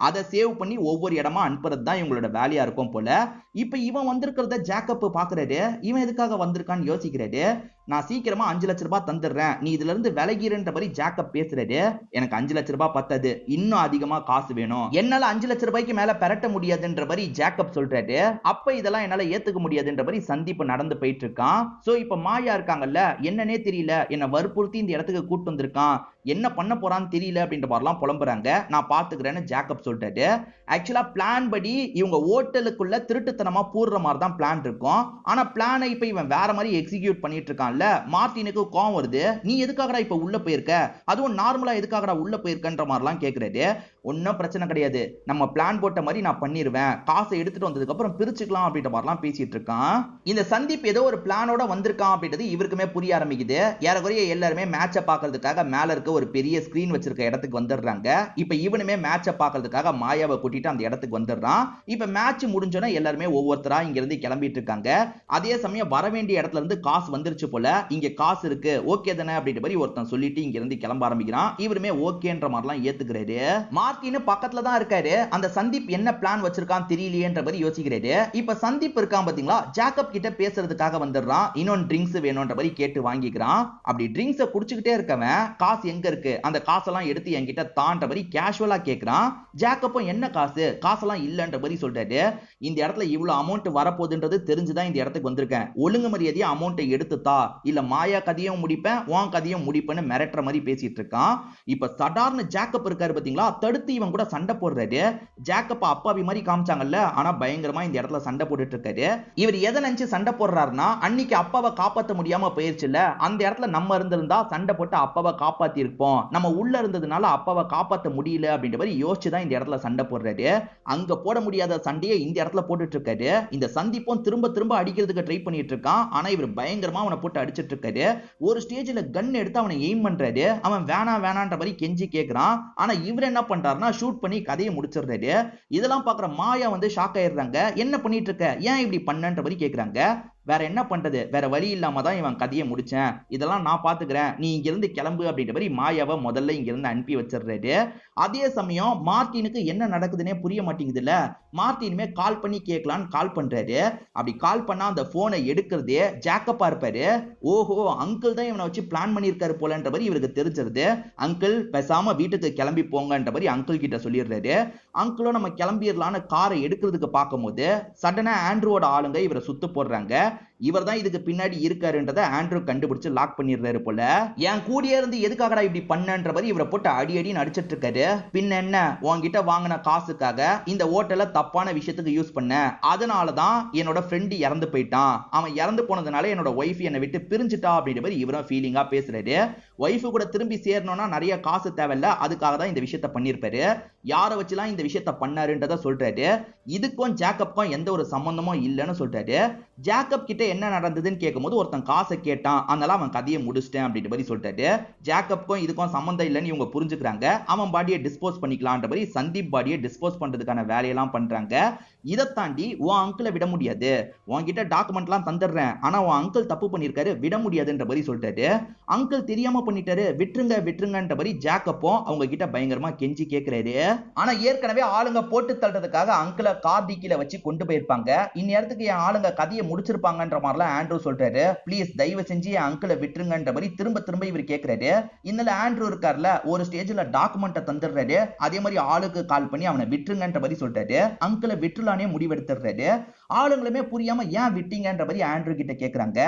அதை சேவ் பண்ணி ஒவ்வொரு இடமா அனுப்புறது தான் இவங்களோட வேலையா இருக்கும் போல. இப்ப இவன் வந்திருக்கிறத ஜாக்கப் பாக்குறாரு. இவன் எதுக்காக வந்திருக்கான்னு யோசிக்கிறாரு. நான் சீக்கிரமா 5 லட்சம் ரூபாய் தந்துடுறேன், நீ இதுல இருந்து விலகிருன்ற மாதிரி ஜாக்கப் பேசுறாரு. எனக்கு 5 லட்சம் ரூபாய் பத்தாது, இன்னும் அதிகமா காசு வேணும், என்னால 5 லட்சம் ரூபாய்க்கு மேல பெரட்ட முடியாதுன்ற மாதிரி ஜாக்கப் சொல்றாரு. அப்ப இதெல்லாம் என்னால ஏத்துக்க முடியாதுன்ற மாதிரி சந்தீப் நடந்து போயிட்டு இருக்கான். சோ இப்ப மாயா இருக்காங்கல்ல, என்னன்னே தெரியல, என்ன வற்புறுத்தி இந்த இடத்துக்கு கூட்டு வந்திருக்கான், என்ன பண்ண போறான்னு தெரியல அப்படின்ற மாதிரிலாம் புலம்புறாங்க. நான் பாத்துக்கிறேன்னு ஜாக்கப் சொல்றாரு. ஆக்சுவலா பிளான் படி இவங்க ஹோட்டலுக்குள்ள திருட்டுத்தனமா பூர்ற மாதிரி தான் பிளான் இருக்கும். ஆனா பிளானை இப்ப இவன் வேற மாதிரி எக்ஸிக்யூட் பண்ணிட்டு இருக்கான்ல. மார்ட்டினுக்கு கோவம் வருது. நீ எதுக்காகடா இப்ப உள்ள போயிருக்க, அதுவும் நார்மலா எதுக்காகடா உள்ள போயிருக்கன்ற மாதிரிலாம் கேக்குறாரு. ஒன்னும் பிரச்சனை கிடையாது, நம்ம பிளான் போட்ட மாதிரி நான் பண்ணிருவேன், காசை எடுத்துட்டு வந்ததுக்கு அப்புறம் பிரிச்சுக்கலாம் அப்படின்ற மாதிரிலாம் பேசிட்டு இருக்கான். இந்த சந்தீப் ஏதோ ஒரு பிளானோட வந்திருக்கான் அப்படின்றது இவருக்குமே புரிய ஆரம்பிக்குது. ஏறக்குறைய எல்லாருமே மேட்சை பாக்குறதுக்காக மேல இருக்க ஒரு பெரிய ஸ்கிரீன் வச்சிருக்க இடத்துக்கு வந்துடுறாங்க. இப்ப இவனுமே மேட்சை பாக்குறதுக்காக மாயாவை கூட்டிட்டு அந்த இடத்துக்கு வந்துடுறான். இப்ப மேட்ச் முடிஞ்சோன்னா எல்லாருமே ஒவ்வொருத்தரா இங்க இருந்து கிளம்பிட்டு இருக்காங்க. அதே சமயம் வர வேண்டிய இடத்துல இருந்து காசு வந்துருச்சு போல. இங்க காசு இருக்கு, ஓகே தானே அப்படின்ற மாதிரி ஒருத்தன் சொல்லிட்டு இங்க இருந்து கிளம்ப ஆரம்பிக்கிறான். இவருமே ஓகேன்ற மாதிரிலாம் ஏத்துக்கிறாரு. மார்ட்டின் பக்கத்துல தான் இருக்காரு. அந்த சந்தீப் என்ன பிளான் வச்சிருக்கான் தெரியலையேன்ற மாதிரி யோசிக்கிறாரு. இப்ப சந்தீப் இருக்கான் பாத்தீங்களா, ஜாக்கப் கிட்ட பேசுறதுக்காக வந்துடுறான். இன்னொன்னு ட்ரிங்க்ஸ் வேணும்ன்ற மாதிரி கேட்டு வாங்கிக்கிறான். அப்படி ட்ரிங்க்ஸை குடிச்சுக்கிட்டே இருக்கவன் காசு எங்க இருக்கு, அந்த காசெல்லாம் எடுத்து என்கிட்ட தான்ற மாதிரி கேஷுவலா கேக்குறான். ஜாக்கப்பும் என்ன காசு, காசெல்லாம் இல்லன்ற மாதிரி சொல்றாரு. இந்த இடத்துல இவ்வளவு அமௌண்ட் வரப்போகுதுன்றது தெரிஞ்சுதான் இந்த இடத்துக்கு வந்திருக்கேன், ஒழுங்கு மரியாதையா அமௌண்ட்டை எடுத்துத்தா, இல்ல மாயா கதையும் முடிப்பேன் உன் கதையும் முடிப்பேன்னு மிரட்டுற மாதிரி பேசிட்டு இருக்கான். இப்ப சடார்னு ஜாக்கப் இருக்காரு பாத்தீங்களா, தடுத்து இவன் கூட சண்டை போடுறாரு. ஜாக்கப் அப்பாவி மாதிரி காமிச்சாங்கல்ல, ஆனா பயங்கரமா இந்த இடத்துல சண்டை போட்டுட்டு இருக்காரு. இவர் எதை நினைச்சு சண்டை போடுறாருன்னா, அன்னைக்கு அப்பாவை காப்பாற்ற முடியாம போயிருச்சுல, அந்த இடத்துல நம்ம இருந்திருந்தா சண்டை போட்டு அப்பாவை காப்பாத்தி இருப்போம், நம்ம உள்ள இருந்ததுனால அப்பாவை காப்பாற்ற முடியல அப்படின்ற மாதிரி யோசிச்சுதான் இந்த இடத்துல சண்டை போடுறாரு. அங்க போட முடியாத சண்டையை இந்த இடத்துல போட்டுட்டு இருக்காரு. இந்த சந்தீப்பும் திரும்ப திரும்ப அடிக்கிறதுக்கு ட்ரை பண்ணிட்டு இருக்கான். ஆனா இவர் பயங்கரமா அவனை போட்டு அடிச்சிட்டு இருக்காரு. ஒரு ஸ்டேஜ்ல கன் எடுத்து அவனை எய்ம் பண்றாரு. அவன் வேணான்ற மாதிரி கெஞ்சி கேக்குறான். ஆனா இவர் என்ன பண்றாருன்னா ஷூட் பண்ணி கதையை முடிச்சிடுறாரு. இதெல்லாம் பாக்குற மாயா வந்து ஷாக் ஆயிடுறாங்க. என்ன பண்ணிட்டு இருக்க, ஏன் இப்படி பண்ணன்ற மாதிரி கேக்குறாங்க. வேற என்ன பண்றது, வேற வழி இல்லாம தான் இவன் கதையை முடிச்சேன், இதெல்லாம் நான் பாத்துக்கிறேன், நீ இங்க இருந்து கிளம்பு அப்படின்ற மாதிரி மாயாவை முதல்ல இங்க இருந்து அனுப்பி வச்சிடுறாரு. அதே சமயம் மார்ட்டினுக்கு என்ன நடக்குதுன்னே புரிய மாட்டேங்குதுல்ல. மார்ட்டினுமே கால் பண்ணி கேட்கலான்னு கால் பண்றாரு. அப்படி கால் பண்ணா அந்த போனை எடுக்கிறதே ஜாக்கப்பா இருப்பாரு. ஓஹோ, அங்கிள் தான் இவனை வச்சு பிளான் பண்ணியிருக்காரு போலன்ற மாதிரி இவருக்கு தெரிஞ்சிருது. அங்கிள் பேசாம வீட்டுக்கு கிளம்பி போங்கன்ற மாதிரி அங்கிள் கிட்ட சொல்லிடுறாரு. அங்கிளும் நம்ம கிளம்பிடலான்னு காரை எடுக்கிறதுக்கு பார்க்கும்போது சடனா ஆண்ட்ரூவோட ஆளுங்க இவரை சுத்து போடுறாங்க. இவர் தான் இதுக்கு பின்னாடி இருக்காருன்றதை ஆண்ட்ரூ கண்டுபிடிச்சு லாக் பண்ணிடுறாரு போல. என் கூடிய இருந்து எதுக்காகடா இப்படி பண்ணன்ற மாதிரி இவரை போட்டு அடி அடி நடிச்சிட்டு இருக்காரு. பின்ன என்ன, உன்கிட்ட வாங்கின காசுக்காக இந்த ஹோட்டலை தப்பான விஷயத்துக்கு யூஸ் பண்ண, அதனாலதான் என்னோட ஃப்ரெண்டு இறந்து போயிட்டான், அவன் இறந்து போனதுனால என்னோட ஒய்ஃப் என்னை விட்டு பிரிஞ்சுட்டா அப்படின்ற மாதிரி இவரும் ஃபீலிங்கா பேசுறாரு. ஒய்ஃபு கூட திரும்பி சேரணும்னா நிறைய காசு தேவையில்ல, அதுக்காக தான் இந்த விஷயத்த பண்ணிருப்பாரு. யாரை வச்சுலாம் இந்த விஷயத்த பண்ணாருன்றத சொல்றாரு. இதுக்கும் ஜாக்கப்க்கும் எந்த ஒரு சம்பந்தமும் இல்லைன்னு சொல்றாரு. ஜாக்கப் கிட்ட என்ன நடந்ததுன்னு கேட்கும்போது ஒருத்தன் காசை கேட்டான், அதனால அவன் கதையை முடிச்சிட்டேன் அப்படின்ற மாதிரி சொல்றாரு. ஜாக்கப்க்கும் இதுக்கும் சம்பந்தம் இல்லைன்னு இவங்க புரிஞ்சுக்கிறாங்க. அவன் பாடியை டிஸ்போஸ் பண்ணிக்கலான்ற மாதிரி சந்தீப் பாடியை டிஸ்போஸ் பண்றதுக்கான வேலையெல்லாம் பண்றாங்க. இதை தாண்டி உன் அங்கிளை விட முடியாது, உன்கிட்ட டாக்குமெண்ட்லாம் தந்துடுறேன், ஆனா உன் அங்கிள் தப்பு பண்ணிருக்காரு, விட முடியாதுன்ற மாதிரி சொல்றாரு. அங்கிள் தெரியாம பண்ணிட்டாரு, விட்டுருங்க விட்டுருங்கன்ற மாதிரி ஜாக்கப்பும் அவங்க கிட்ட பயங்கரமா கெஞ்சி கேட்கிறாரு. ஆனா ஏற்கனவே ஆளுங்க போட்டு தள்ளுறதுக்காக அங்கிளை கார் டிக்கில வச்சு கொண்டு போயிருப்பாங்க. இந்நேரத்துக்கு என் ஆளுங்க கதையை முடிச்சிருப்பாங்கன்ற மாதிரிலாம் ஆண்ட்ரூ சொல்றாரு. ப்ளீஸ் தயவு செஞ்சு என் அங்கிளை விட்டுருங்கன்ற மாதிரி திரும்ப திரும்ப இவர் கேட்கிறாரு. இன்னும் ஆண்ட்ரூ இருக்கார்ல, ஒரு ஸ்டேஜ்ல டாக்குமெண்ட்டை தந்துடுறாரு. அதே மாதிரி ஆளுக்கு கால் பண்ணி அவனை விட்டுருங்கன்ற மாதிரி சொல்றாரு. அங்கிளை விட்டுலானே முடிவெடுத்துறாரு. ஆளுங்களுமே புரியாம ஏன் விட்டீங்கன்ற மாதிரி ஆண்ட்ரூ கிட்ட கேக்குறாங்க.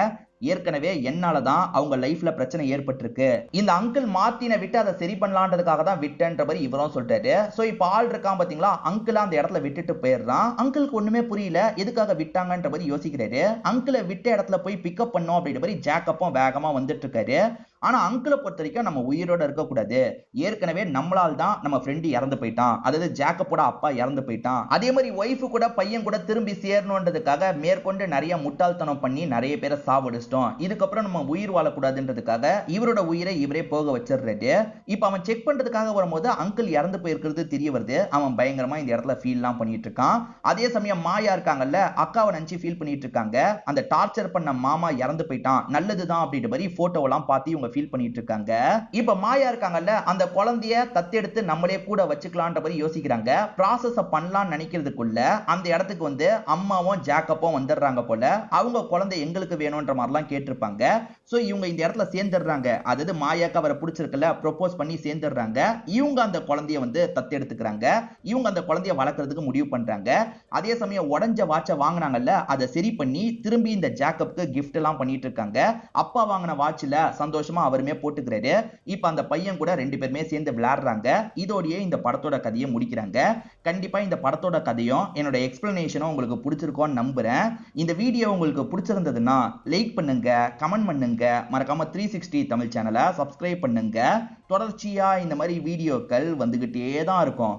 ஏற்கனவே என்னாலதான் அவங்க லைஃப்ல பிரச்சனை ஏற்பட்டிருக்கு, இந்த அங்கிள் மார்ட்டினை விட்டு அதை சரி பண்ணலான்றதுக்காக தான் விட்டேன்ற மாதிரி இவரும் சொல்றாரு. சோ இப்ப ஆள் இருக்கான் பாத்தீங்களா, அங்கிள் அந்த இடத்துல விட்டுட்டு போயிடுறான். அங்கிளுக்கு ஒண்ணுமே புரியல, எதுக்காக விட்டாங்கன்ற மாதிரி யோசிக்கிறாரு. அங்கிளை விட்ட இடத்துல போய் பிக்கப் பண்ணோம் அப்படின்ற மாதிரி ஜாக்கப்பும் வேகமா வந்துட்டு இருக்காரு. ஆனா அங்கிளை பொறுத்த வரைக்கும் நம்ம உயிரோட இருக்கக்கூடாது, ஏற்கனவே நம்மளால் தான் நம்ம ஃப்ரெண்டு இறந்து போயிட்டான், அதாவது ஜேக்கப்போட அப்பா இறந்து போயிட்டான், அதே மாதிரி ஒய்ஃபு கூட பையன் கூட திரும்பி சேரணுன்றதுக்காக மேற்கொண்டு நிறைய முட்டாள்தனம் பண்ணி நிறைய பேரை சாவடிச்சிட்டோம், இதுக்கப்புறம் நம்ம உயிர் வாழக்கூடாதுன்றதுக்காக இவரோட உயிரை இவரே போக வச்சிடுறாரு. இப்ப அவன் செக் பண்றதுக்காக வரும்போது அங்கிள் இறந்து போயிருக்கிறது தெரிய வருது. அவன் பயங்கரமா இந்த இடத்துல ஃபீல்லாம் பண்ணிட்டு இருக்கான். அதே சமயம் மாயா இருக்காங்கல்ல, அக்காவை நினைச்சு ஃபீல் பண்ணிட்டு இருக்காங்க. அந்த டார்ச்சர் பண்ண மாமா இறந்து போயிட்டான், நல்லதுதான் அப்படின்ற மாதிரி போட்டோவெல்லாம் பார்த்து இவங்க ஃபீல் பண்ணிட்டு இருக்காங்க. இப்ப மாயா இருக்காங்கல்ல, அந்த குழந்தைய தத்தெடுத்து நம்மளே கூட வச்சுக்கலான்ற மாதிரி யோசிக்கிறாங்க. ப்ராசஸ் பண்ணலாம்னு நினைக்கிறதுக்குள்ள அந்த இடத்துக்கு வந்து அம்மாவும் ஜேக்கப்பும் வந்துடுறாங்க போல. அவங்க குழந்தை எங்களுக்கு வேணும்ன்ற மாதிரிலாம் கேட்டிருப்பாங்க. சோ இவங்க இந்த இடத்துல சேர்ந்துடுறாங்க. அதாவது மாயாக்கு அவரை பிடிச்சிருக்கல, ப்ரொபோஸ் பண்ணி சேர்ந்துடுறாங்க. இவங்க அந்த குழந்தைய வந்து தத்தெடுத்துக்கிறாங்க. இவங்க அந்த குழந்தைய வளர்க்கறதுக்கு முடிவு பண்றாங்க. அதே சமயம் உடஞ்ச வாட்சை வாங்கினாங்கல்ல, அதை சரி பண்ணி திரும்பி இந்த ஜேக்கப்க்கு கிஃப்ட் எல்லாம் பண்ணிட்டு இருக்காங்க. அப்பா வாங்கின வாட்ச்ல சந்தோஷமா அவருமே போட்டுக்கிறாரு. இப்ப அந்த பையன் கூட ரெண்டு பேருமே சேர்ந்து விளையாடுறாங்க. இதோடயே இந்த படத்தோட கதையை முடிக்கிறாங்க. கண்டிப்பா இந்த படத்தோட கதையும் என்னோட எக்ஸ்பிளனேஷனும் உங்களுக்கு பிடிச்சிருக்கும்னு நம்புறேன். இந்த வீடியோ உங்களுக்கு பிடிச்சிருந்ததுன்னா லைக் பண்ணுங்க, கமெண்ட் பண்ணுங்க, மறக்காம 360 தமிழ் சேனலை சப்ஸ்கிரைப் பண்ணுங்க. தொடர்ச்சியா இந்த மாதிரி வீடியோக்கள் வந்துகிட்டே தான் இருக்கும்.